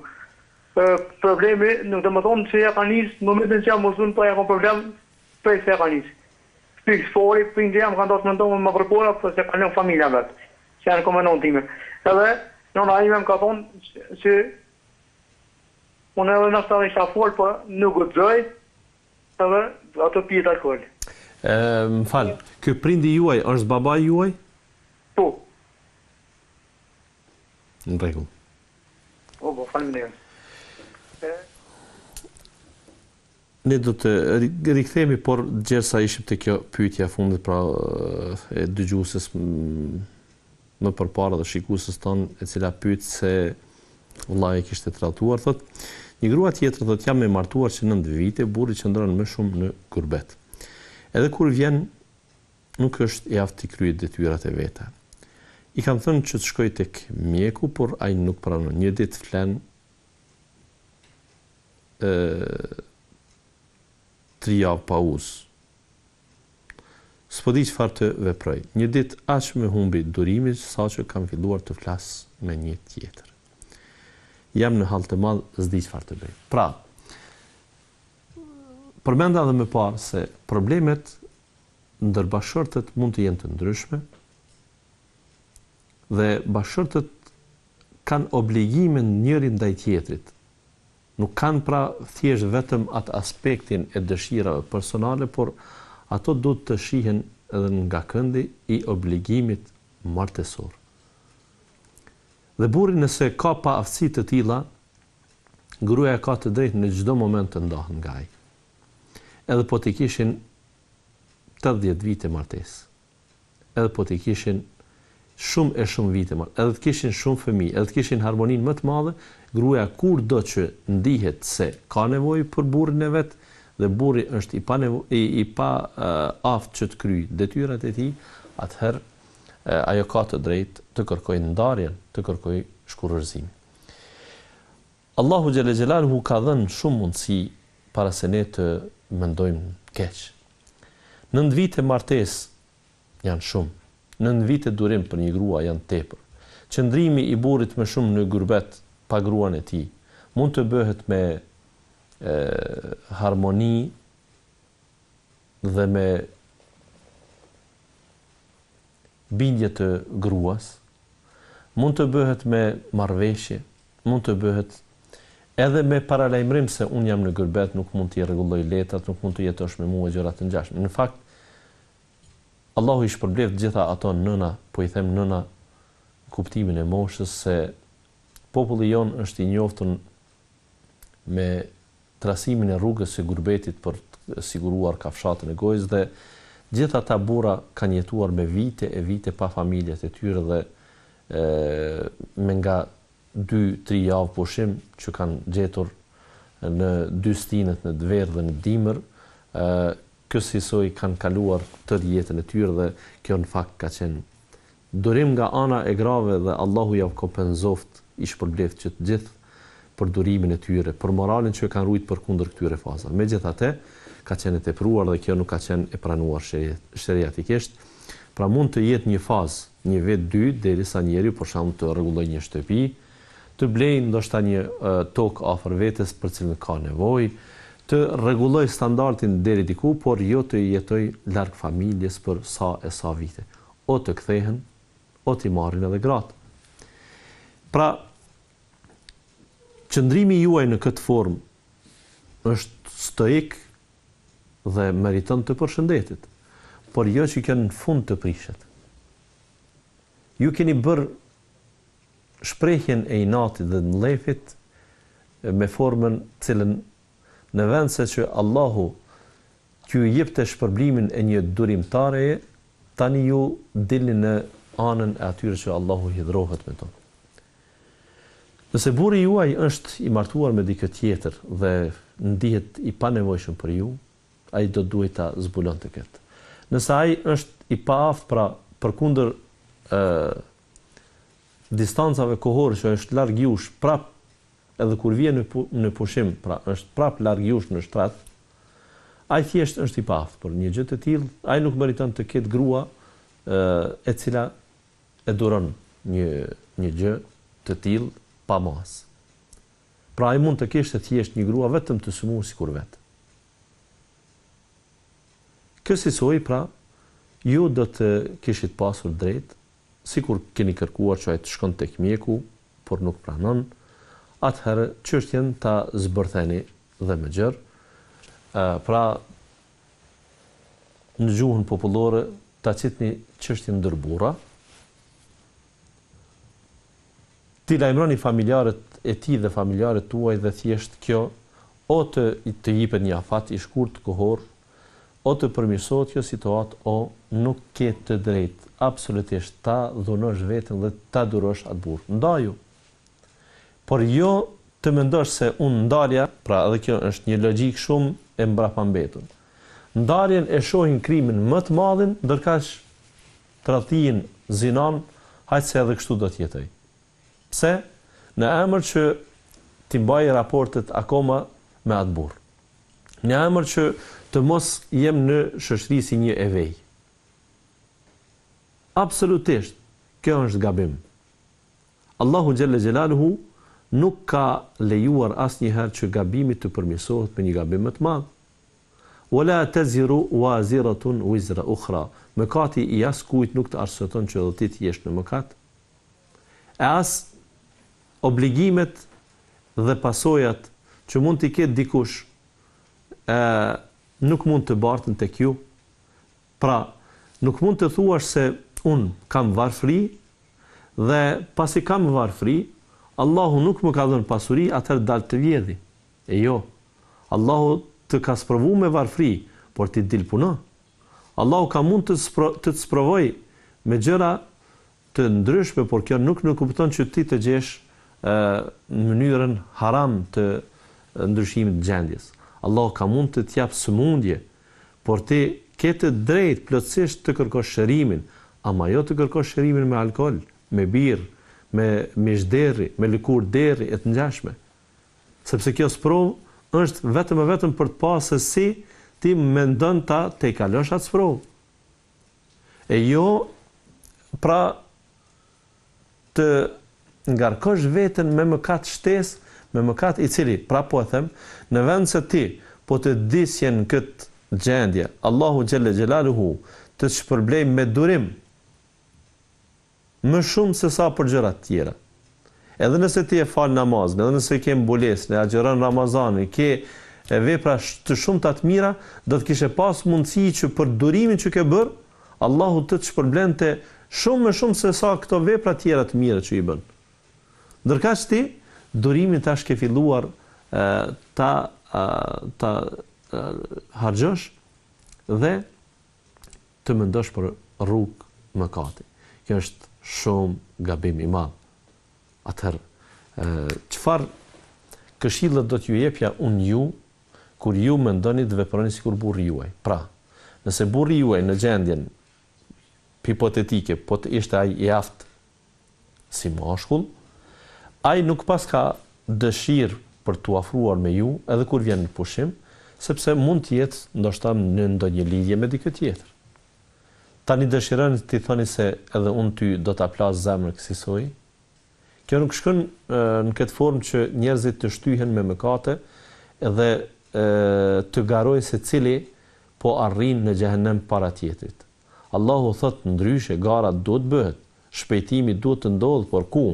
Problemi nuk dhe më thonë se ja ka njës, në momentin që jam mësun, pa ja ka problem, prej se ja ka njës. Pikë sfori, për një jam, ka ndosë më ndonë më përpora, për se ka njën familja vetë, që janë komenon time. Edhe, nëna ime më ka thonë që unë edhe nështë edhe isha folë, për nuk gëtëzoj, edhe ato pjetë alkohol. Më falë, kjo prindi juaj, është baba juaj? Po. Në rregull. Po, faleminderit. Ne do të rikthehemi, por gjersa ishim te kjo pyetja fundit, pra e dëgjueses më përpara dhe shikueses ton, e cila pyet se vllai kishte tratuar, thot, një grua tjetër thot, jam e martuar që 9 vite, burri qëndron më shumë në gurbet. Edhe kur vjen, nuk është e aftë të kryet detyrat e veta. I kam thënë që të shkoj tek mjeku, por ai nuk pranon. Një ditë flen 3 javë pauzë. S'po di çfarë të veproj. Një ditë aq më humbi durimi saqë kam filluar të flas me një tjetër. Jam në hall të madh, s'di çfarë të bëj. Pra, përmenda edhe më parë se problemet ndër bashkëshortet mund të jenë të ndryshme dhe bashkëshortet kanë obligimin njëri ndaj tjetrit. Nuk kanë pra thjesht vetëm atë aspektin e dëshirave personale, por ato duhet të shihen edhe nga këndi i obligimit martesor. Dhe burri nëse ka pa aftësi të tilla, gruaja ka të drejtë në çdo moment të ndahet nga ai. Edhe po të kishin 80 vite martesë. Edhe po të kishin shumë vite martesë, edhe të kishin shumë fëmijë, edhe të kishin harmoninë më të madhe, gruaja kurdo që ndihet se ka nevojë për burrin e vet dhe burri është i pa aftë që të kryej detyrat e tij, atëherë ajo ka të drejtë të kërkojë ndarjen, të kërkojë shkurrëzim. Allahu xhalla xhelaluhu ka dhënë shumë mundësi para se ne të mendojmë keq. 9 vite martesë janë shumë. 9 vite durim për një grua janë tepër. Qëndrimi i burrit më shumë në gurbet pa gruan e tij mund të bëhet me harmoni dhe me bindje të gruas, mund të bëhet me marrëveshje, mund të bëhet edhe me paralajmërim se unë jam në gurbet, nuk mund t'i rregulloj letrat, nuk mund të jetosh me mua gjëra të ngjashme. Në fakt, Allahu i shpërblet gjitha ato nëna, po i them nëna kuptimin e moshës, se populli jon është i njoftun me trasimin e rrugës së gurbetit për të siguruar kafshatën e gojës, dhe gjitha ata burra kanë jetuar me vite e vite pa familjet e tyre dhe me nga 2-3 javë pushim që kanë gjetur në 2 stinët në Dverë dhe në Dimër, kësaj kanë kaluar tërë jetën e tyre dhe kjo në fakt ka qenë durim nga ana e grave dhe Allahu ja kompenzoft i shpërblet që të gjithë për durimin e tyre, për moralin që kanë ruajtur përkundër këtyre fazave. Megjithatë, ka qenë e tepruar dhe kjo nuk ka qenë e pranuar sheriatikisht. Pra mund të jetë një fazë, një vit 2 derisa njeriu për shembull të rregullojë një shtëpi, të blejë ndoshta një tokë afër vetes për cilën ka nevojë, të rregulloj standardin deri diku, por jo të jetoj larg familjes për sa vite. O të kthehen, o t'i marrin edhe gratë. Pra, qëndrimi juaj në këtë formë është stoik dhe meriton të përshëndetit, por jo që kjo në fund të prishet. Ju keni bërë shprehjen e inatit dhe mlefit me formën cilën në vend se që Allahu ju jepte shpërblimin e një durimtareje, tani ju dilni në anën e atyre që Allahu hidhrohet me to. Nëse burri juaj është i martuar me dikë tjetër dhe ndihet i panevojshëm për ju, ai do duhet ta zbulonte këtë. Nëse ai është i paaft, pra përkundër distancave kohore që është larg jush, prap edhe kur vjen në pushim, pra është prap larg jush në shtrat, ai thjesht është i paaft për një gjë të tillë, ai nuk meriton të ketë grua e cila e duron një gjë të tillë pa mas. Pra ai mund të kishte thjesht një grua vetëm të sëmurë sikur vetë. Kësaj, pra, ju do të kishit pasur drejt, sikur keni kërkuar që ai të shkon tek mjeku, por nuk pranon, atëherë çështjen ta zbërtheni dhe më gjerë. Pra, në gjuhën popullore ta citni çështjen ndër burra, ti lajmëroni familjarët e tij dhe familjarët tuaj dhe thjesht kjo o të jipet një afat i shkurt kohor, o të përmirësohet kjo situatë, o nuk ke të drejtë absolutisht ta dhunosh veten dhe ta durosh atë burr. Ndaju. Por jo të mendosh se unë ndarja, pra edhe kjo është një logjik shumë e mbrapambetur. Ndarjen e shohin krimin më të madhin, ndërkaq tradhtin, zinon, hajtë se edhe kështu do të jetoj. Pse? Në emër që ti mbaj raportet akoma me atë burr. Në emër që të mos jem në shoqëri si një evej. Absolutisht, kjo është gabim. Allahu Gjelle Gjelaluhu nuk ka lejuar asnjëherë që gabimi të përmirësohet me një gabim më të madh. Wala taziru waziratun wizra ukhra. Mëkati i askujt nuk të arsyeton që edhe ti të jesh në mëkat. E as obligimet dhe pasojat që mund t'i ketë dikush nuk mund të bartën tek ju. Pra, nuk mund të thuash se unë kam varfëri dhe pasi kam varfëri, Allahu nuk më ka dhënë pasuri, atëherë dal të vjedhi. E jo, Allahu të ka sprovu me varfëri, por ti dil puno. Allahu ka mund të të sprovoj me gjëra të ndryshme, por kjo nuk kupton që ti të gjesh në mënyrën haram të ndryshimit të gjendjes. Allahu ka mund të t'jap sëmundje, por ti ke të drejtë plotësisht të kërkosh shërimin, ama jo të kërkosh shërimin me alkool, me birë, me mishderi, me lëkur deri e të ngjashme. Sepse kjo sprovë është vetëm e vetëm për të pasur se si ti mendon ta te kalosh atë sprovë. E jo pra të ngarkosh veten me mëkat shtesë, me mëkat i cili, pra po e them, në vend se ti po të disjen këtë gjendje, Allahu Gjelle Gjelaluhu të shpërblej me durim, më shumë se sa për gjërat tjera. Edhe nëse ti e fal namazin, edhe nëse ke mbulesën, e agjeron Ramazanin, ke vepra të shumta të mira, do të kishe pas mundësi që për durimin që ke bërë, Allahu të shpërblente shumë më shumë se sa këto vepra tjera të mira që i bën. Ndërkaq ti durimin tash ke filluar ta harxhosh dhe të mendosh për rrugë mëkati. Kjo është shumë gabim i madh. Atëherë, çfarë këshillë do t'ju jepja unë ju kur ju mendoni të veproni sikur burri juaj? Pra, nëse burri juaj në gjendjen hipotetike, po të ishte ai i aftë si mashkull, ai nuk pas ka dëshirë për t'u afruar me ju edhe kur vjen në pushim, sepse mund të jetë ndoshta në ndonjë lidhje me dikë tjetër. Tani dëshironi ti thoni se edhe unë ty do ta plas zemrën kësaj. Kjo nuk shkon në këtë formë që njerëzit të shtyhen me mëkate edhe të garojë se cili po arrin në xhehenem para tjetrit. Allahu thot ndryshe, gara do të bëhet shpejtimi duhet të ndodhë, por ku?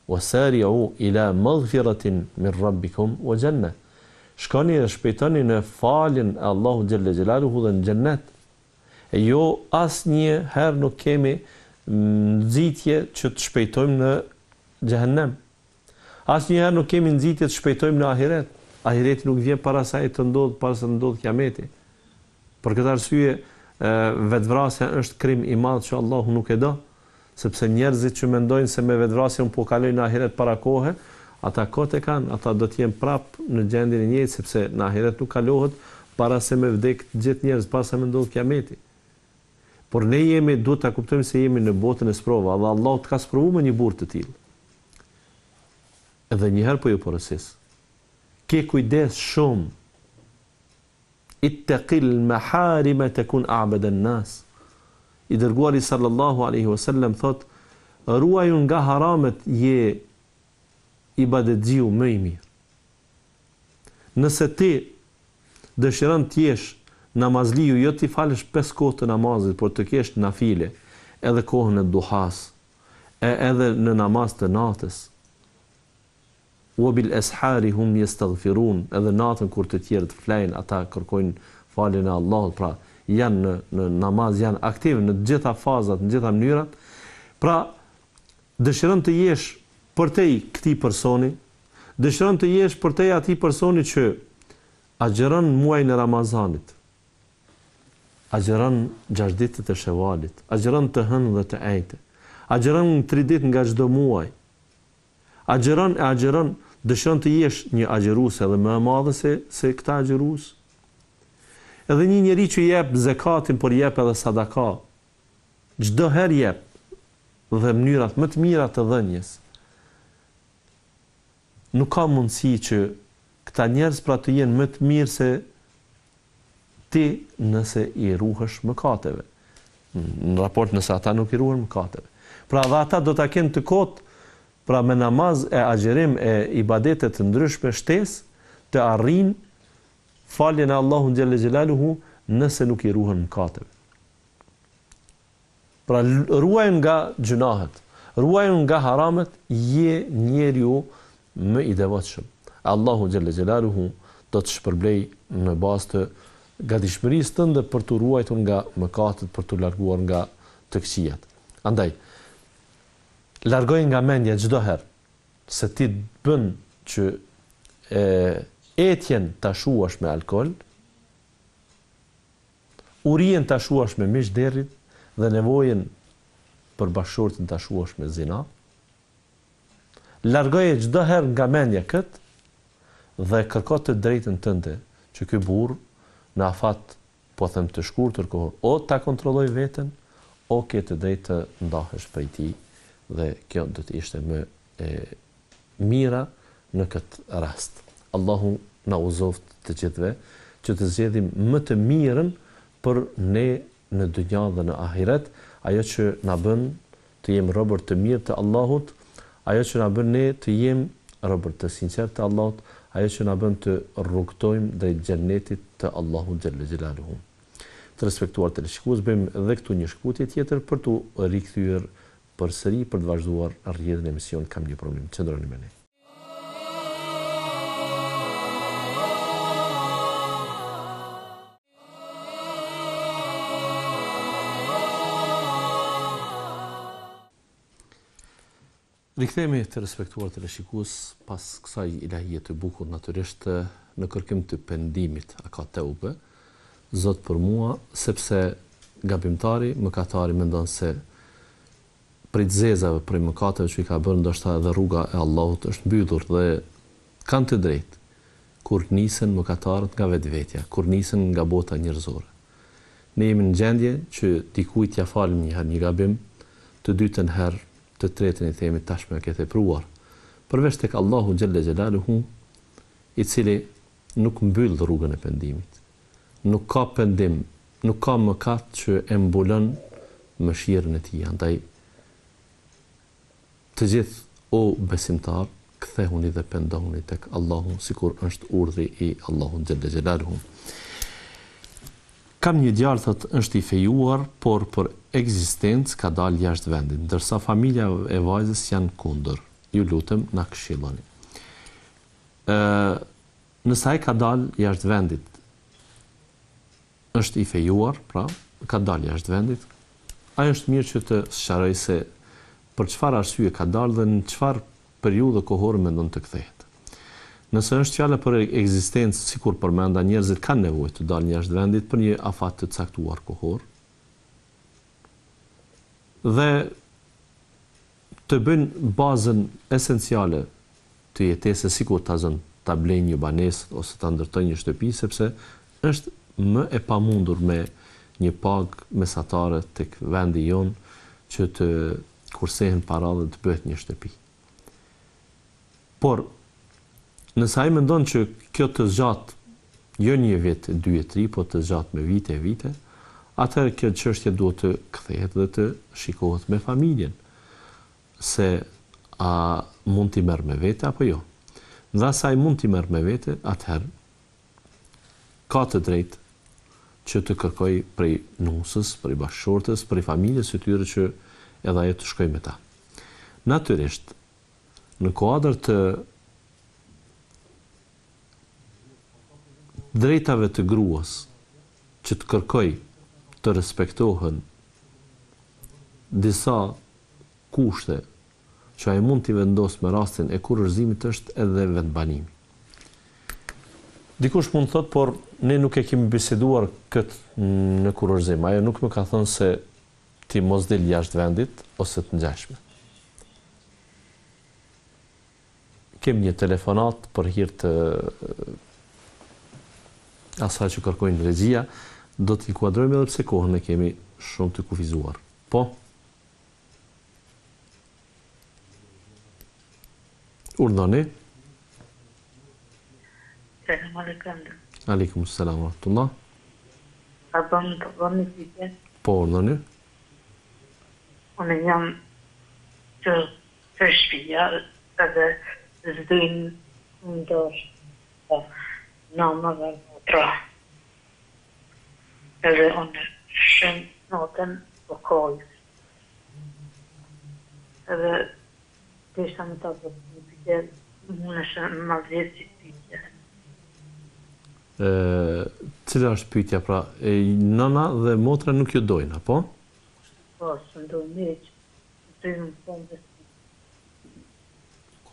Wasari'u ila maghfiratin min rabbikum wa janna. Shkoni dhe shpejtoni në faljen e Allahu xhalla xhelaluhu dhe në xhennet. E jo asnjë herë nuk kemi nxitje që të shpejtojmë në xhehenem. Asnjë herë nuk kemi nxitje të shpejtojmë në ahiret. Ahireti nuk vjen para saj të ndodh, para se të ndodh kiameti. Për këtë arsye vetvrasja është krim i madh që Allahu nuk e do, sepse njerëzit që mendojnë se me vetvrasjen po kalojnë në ahiret para kohe, ata kot e kanë, ata do të jenë prap në gjendjen e njëjtë, sepse në ahiret nuk kalohet para se me vdek të gjithë njerëz, para se me ndodh kiameti. Por ne duhet ta kuptojmë se jemi në botën e sprova, dhe Allahu të ka sprovuar me një burr të tillë. Edhe një herë po ju porosis. Ke kujdes shumë. Ittaqil maharima takun a'bada an-nas. I dërguari sallallahu alaihi wasallam thot, ruaju nga haramet, je ibadetxiu më i mirë. Nëse ti dëshiron të jesh namazliu, jo ti falësh 5 kohë të namazit, por të kesh nafile, edhe kohën e duhas, edhe në namaz të natës. Wa bil ashari hum yastaghfirun, edhe natën kur të tjerë të flajnë, ata kërkojnë faljen e Allahut, pra janë në namaz, janë aktiv në të gjitha fazat, në të gjitha mënyrat. Pra dëshiron të jesh përtej këtij personi, dëshiron të jesh përtej atij personi që agjeron muajin e Ramazanit, agjeron 6 ditët e Shevalit, agjeron të hënë dhe të ejte, agjeron 3 ditë nga çdo muaj, agjeron, dëshiron të jesh një agjerues edhe më e madhe se këta agjerues. Edhe një njeri që jep zekatin, por jep edhe sadaka, çdo herë jep, dhe mënyrat më të mira të dhënjes. Nuk ka mundësi që këta njerëz pra të jenë më të mirë se ti nëse i ruhesh mëkateve. Në raport nëse ata nuk i ruhen mëkateve. Pra dhe ata do ta kenë të kotë, pra me namaz e agjerim e ibadetet të ndryshme shtesë të arrijnë faljen e Allahu xhalla xhelaluhu nëse nuk i ruhen mëkateve. Pra ruajnë nga gjunahet, ruajnë nga haramet, je njeriu më i devotshëm. Allahu xhalla xhelaluhu do të shpërblej në bazë të gatishmërisë tënde për të ruajtur nga mëkatet, për të larguar nga të këqijat. Andaj largoj nga mendja çdo herë se ti bën që etjen ta shuash me alkol, urien ta shuash me mish derrit dhe nevojën për bashkëshortin ta shuash me zina. Largoje çdo herë nga mendja kët dhe kërko të drejtën tënde që ky burr në afat, po them të shkurtër kohë, o ta kontrolloj veten, o ke të drejtë të ndahesh prej tij, dhe kjo do të ishte më mira në këtë rast. Allahu na uzoft të gjithëve që të zgjedhim më të mirën për ne në dynja dhe në ahiret, ajo që na bën të jem robër të mirë të Allahut, ajo që na bën ne të jem robër të sinqert të Allahut, ajo që na bën të rrugtojmë drejt xhennetit të Allahut xhalla xhelaluhu. Të respektuar teleshikues, bëjmë edhe këtu një shkputje tjetër për të rikthyer përsëri për të vazhduar rrjedhën e emisionit Kam një problem. Qëndroni me ne. Rikthehemi të respektuar teleshikues pas kësaj ilahie të bukur, natyrisht në kërkim të pendimit, a ka teube, Zot për mua, sepse gabimtari, mëkatari mendon se prej zezave, prej mëkateve që i ka bërë, ndoshta edhe rruga e Allahut është mbyllur dhe kanë të drejtë kur nisen mëkatarët nga vetvetja, kur nisen nga bota njerëzore. Ne jemi në gjendje që dikujt ja falim një herë një gabim, të dytën herë, të tretën i themi tashmë e ke tepruar. Përveç tek Allahu xhalla xhelaluhu, i cili nuk mbyll rrugën e pendimit. Nuk ka pendim, nuk ka mëkat që e mbulon mëshirën e tij. Andaj të gjithë o besimtar, kthehuni dhe pendohuni tek Allahu sikur është urdhri i Allahut xhalla xhelaluhu. Kam një djalë thotë është i fejuar, por për ekzistencë ka dalë jashtë vendit, ndërsa familja e vajzës janë kundër. Ju lutem na këshilloni. Nëse ai ka dalë jashtë vendit, është i fejuar, pra, ka dalë jashtë vendit, ai është mirë që të sqaroj se për çfarë arsye ka dalë dhe në çfarë periudhë kohore mendon të kthehet. Nëse është fjala për ekzistencë, sikur përmenda, njerëzit kanë nevojë të dalin jashtë vendit për një afat të caktuar kohor, dhe të bëjnë bazën esenciale të jetesës, sikur ta blejnë një banesë ose ta ndërtojnë një shtëpi, sepse është më e pamundur me një pagë mesatare tek vendi jon që të kursehen para dhe të bëhet një shtëpi. Por nëse ai mendon që kjo të zgjat jo një vit, 2 e 3, po të zgjat me vite e vite, atëherë kjo çështje duhet të kthehet dhe të shikohet me familjen, se a mund t'i merr me vete apo jo. Dhe sa ai mund t'i merr me vete, atëherë ka të drejtë që të kërkoj prej nusës, prej bashkëshortës, prej familjes së tyre që edhe ajo të shkojë me ta. Natyrisht, në kuadër të drejtave të gruas që të kërkoj të respektohen disa kushte që ai mund t'i vendos me rastin e kurrëzimit është edhe vendbanimi. Dikush mund thot, por ne nuk e kemi biseduar këtë në kurrëzim. Ajo nuk më ka thënë se ti mos del jashtë vendit ose të ngjashme. Kem një telefonat për hir të asaj që kërkojnë regjia, do t'i kuadrojmë edhe pse kohën e kemi shumë të kufizuar. Po? Urdhoni? Selam alaikum. Aleikum selam wa rahmatullah. A bëm një pyetje? Po, urdhoni? Unë jam të shtëpia edhe zdojnë ndoshta nama dhe motra. Edhe unë shumë notën vokojës. Edhe të ishta me ta për një pyetje, unë shumë ma vjetë që pyetje. Cila është pyetja, pra, nëna dhe motra nuk ju dojnë, apo? Po, së ndojnë meqë, të ju në fondës.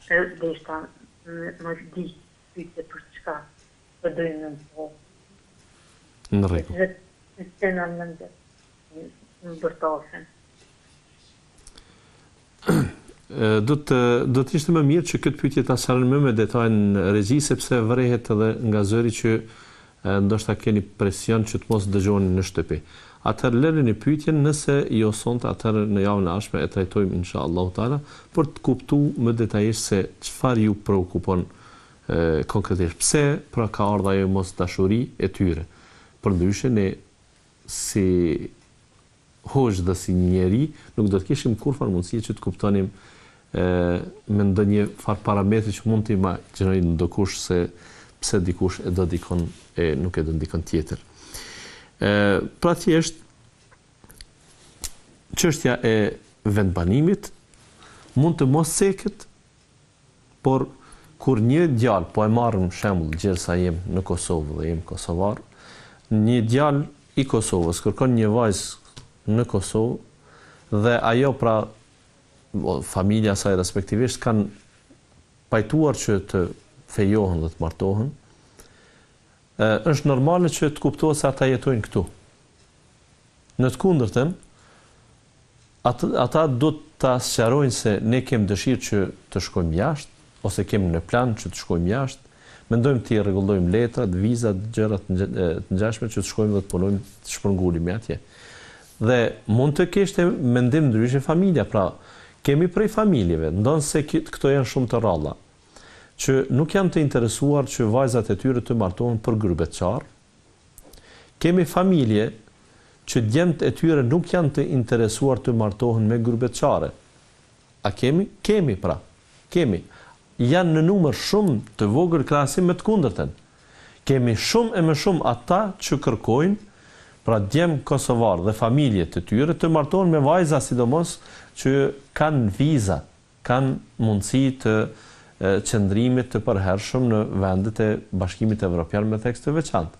Dhe ishta më di pyetje për çka, për dojnë në fondës. Në rregull. Dhe të në mëndë, në bërtasen. Do të ishte më mirë që këtë pyetje ta sqaroni më me detaj në regji, sepse vërehet edhe nga zëri që ndoshta keni presion që të mos dëgjoni në shtëpi. Atëherë lëreni pyetjen, nëse jo sonte, atëherë në javën e ardhshme e trajtojmë inshallah taala për të kuptuar më detajisht se çfarë ju preokupon konkretisht. Pse pra ka ardhur ajo mos dashuri e tyre? Përndryshe ne si hoxh dhe si njeri nuk do të kishim kurrë mundësi që të kuptonim me ndonjë far parametri që mund të imagjinojnë ndokush se pse dikush e do dikon e nuk e do dikon tjetër. Pra thjesht çështja e vendbanimit mund të mos seket, por kur një djalë, po e marrëm shembull gjithsa jem në Kosovë dhe jem kosovar, një djalë i Kosovës kërkon një vajzë në Kosovë dhe ajo pra familja saj respektivisht kanë pajtuar që të fejohen dhe të martohen, është normale që të kuptohet se ata jetojnë këtu. Në të kundërtën, ata do të sqarojnë se ne kemi dëshirë që të shkojmë jashtë, ose kemi në plan që të shkojmë jashtë, mendojmë të rregullojmë letrat, vizat, gjërat të ngjashme që të shkojmë dhe të punojmë, të shpërngulemi atje. Dhe mund të kishte mendim ndryshe familja, pra kemi prej familjeve, ndonë se këto janë shumë të rralla, që nuk janë të interesuar që vajzat e tyre të martohen për grubeçar. Kemi familje që djemt e tyre nuk janë të interesuar të martohen me grubeçare. A kemi? Kemi pra. Kemi. Janë në numër shumë të vogël krahasim me të kundërtën. Kemi shumë e më shumë ata që kërkojnë pra djem kosovar dhe familje të tyre të martohen me vajza sidomos që kanë viza, kanë mundësi të qëndrimit të përhershëm në vendet e Bashkimit Evropian me tekst të veçantë.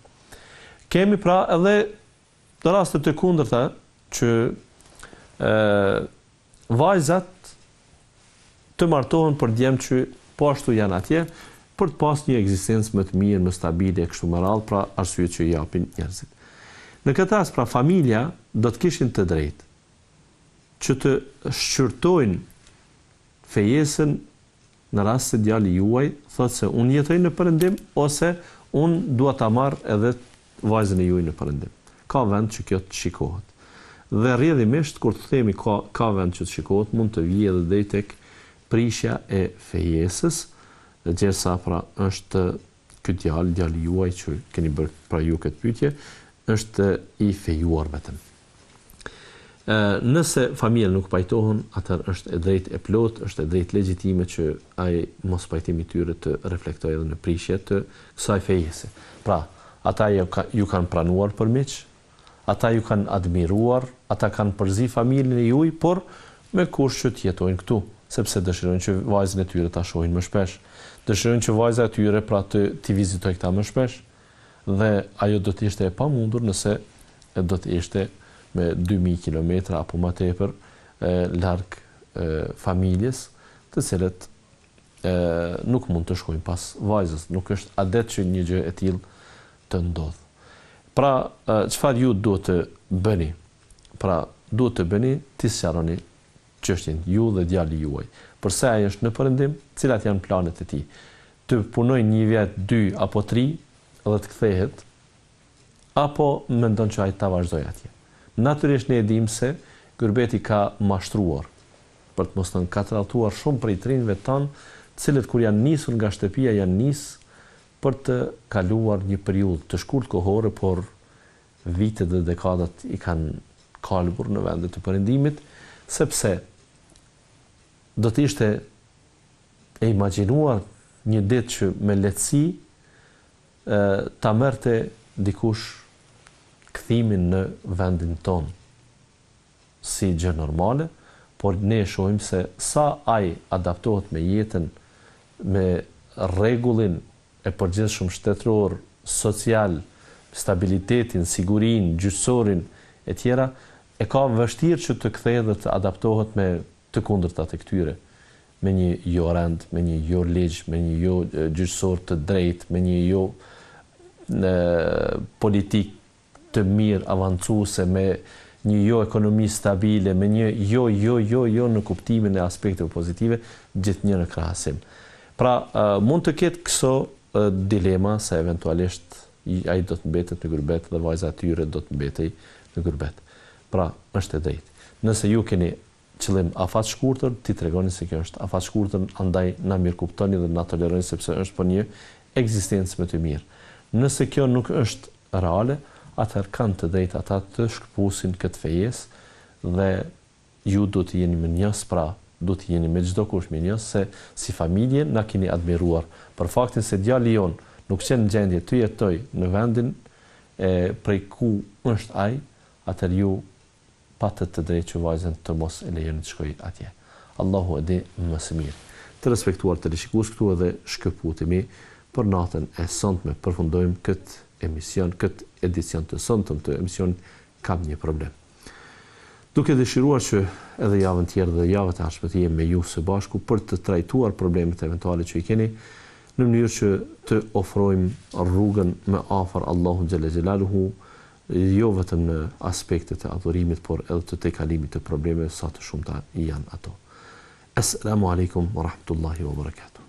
Kemi pra edhe në raste të kundërta që vajzat të martohen për djem që po ashtu janë atje për të pas një ekzistencë më të mirë, më stabile e kështu me radhë, pra arsye që i japin njerëzit. Në këtë rast, pra familja do të kishin të drejtë që të shqyrtojnë fejesën në rast se djali juaj thotë se unë jetoj në Perëndim ose unë dua ta marr edhe vajzën e juaj në Perëndim. Ka vend që kjo të shikohet. Dhe rrjedhimisht kur të themi ka vend që të shikohet, mund të vijë edhe deri tek prishja e fejesës, derisa pra është ky djali juaj që keni bërë pra ju këtë pyetje, është i fejuar vetëm. Nëse familja nuk pajtohen, atëherë është e drejtë e plot, është e drejtë legjitime që ai mos pajtimi i tyre të reflektojë edhe në prishje të kësaj fejese. Pra, ata ju kanë pranuar për miq, ata ju kanë admiruar, ata kanë përzi familjen e juaj, por me kush që të jetojnë këtu, sepse dëshirojnë që vajzën e tyre ta shohin më shpesh. Dëshirojnë që vajza e tyre pra të vizitojë këta më shpesh. Dhe ajo do të ishte e pamundur nëse do të ishte me 2000 kilometra apo më tepër larg familjes, të cilët nuk mund të shkojnë pas vajzës. Nuk është adet që një gjë e tillë të ndodh. Pra, çfarë ju duhet të bëni? Pra, duhet të bëni të sqaroni çështjen ju dhe djali juaj. Përse ai është në Perëndim, cilat janë planet e tij? Të punojë 1 vjet, 2 apo 3 dhe të kthehet, apo mendon që ai ta vazhdoj atje? Natyrisht ne e dim se Gyrbeti ka mashtruar, për të mos thënë ka trajtuar shumë prej trinjve tanë, cilët kur janë nisur nga shtëpia janë nisë për të kaluar një periudhë të shkurt kohore, por vitet dhe dekadat i kanë kalbur në vendet të Perëndimit, sepse do të ishte e imagjinuar një ditë që me lehtësi ta merrte dikush kthimin në vendin ton si gjë normale, por ne shohim se sa ai adaptohet me jetën, me rregullin e përgjithshëm shtetëror, social, stabilitetin, sigurinë, gjyqësorin e tjera, e ka vështirë që të kthehet dhe të adaptohet me të kundërtat e këtyre, me një jo rend, me një jo ligj, me një jo gjyqësor të drejtë, me një jo politik të mirë avancuese, me një jo ekonomi stabile, me një jo në kuptimin e aspekteve pozitive, gjithnjë në krahasim. Pra, mund të ketë këso dilema se eventualisht ai do të mbetet në Gyrbet dhe vajza e tyre do të mbetej në Gyrbet. Pra, është e drejtë. Nëse ju keni qëllim afat shkurtër, ti tregoni se kjo është afat shkurtër, andaj na mirë kuptoni dhe na toleroni sepse është për një ekzistencë më të mirë. Nëse kjo nuk është reale, atëherë kanë të drejtë ata të shkëpusin këtë fejesë dhe ju do të jeni më njës, pra do të jeni me çdo kush më njës se si familje na keni admiruar për faktin se djali jon nuk qenë në gjendje të jetoj në vendin prej ku është ai, atëherë ju patët të drejtë që vajzën të mos e lejoni të shkojë atje. Allahu e di më së miri. Të respektuar të shikues, këtu edhe shkëputemi për natën e sonte, përfundojmë këtë emision, këtë edicion të sonte të emision Kam një problem. Duke dëshiruar që edhe javën tjetër dhe javët e ardhshme të jem me ju së bashku për të trajtuar problemet eventuale që i keni, në mënyrë që të ofrojmë rrugën më afër Allahut xhalla xhelaluhu, jo vetëm në aspektet e adhurimit, por edhe të tejkalimit të problemeve sa të shumta janë ato. Assalamu alaikum wa rahmatullahi wa barakatuh.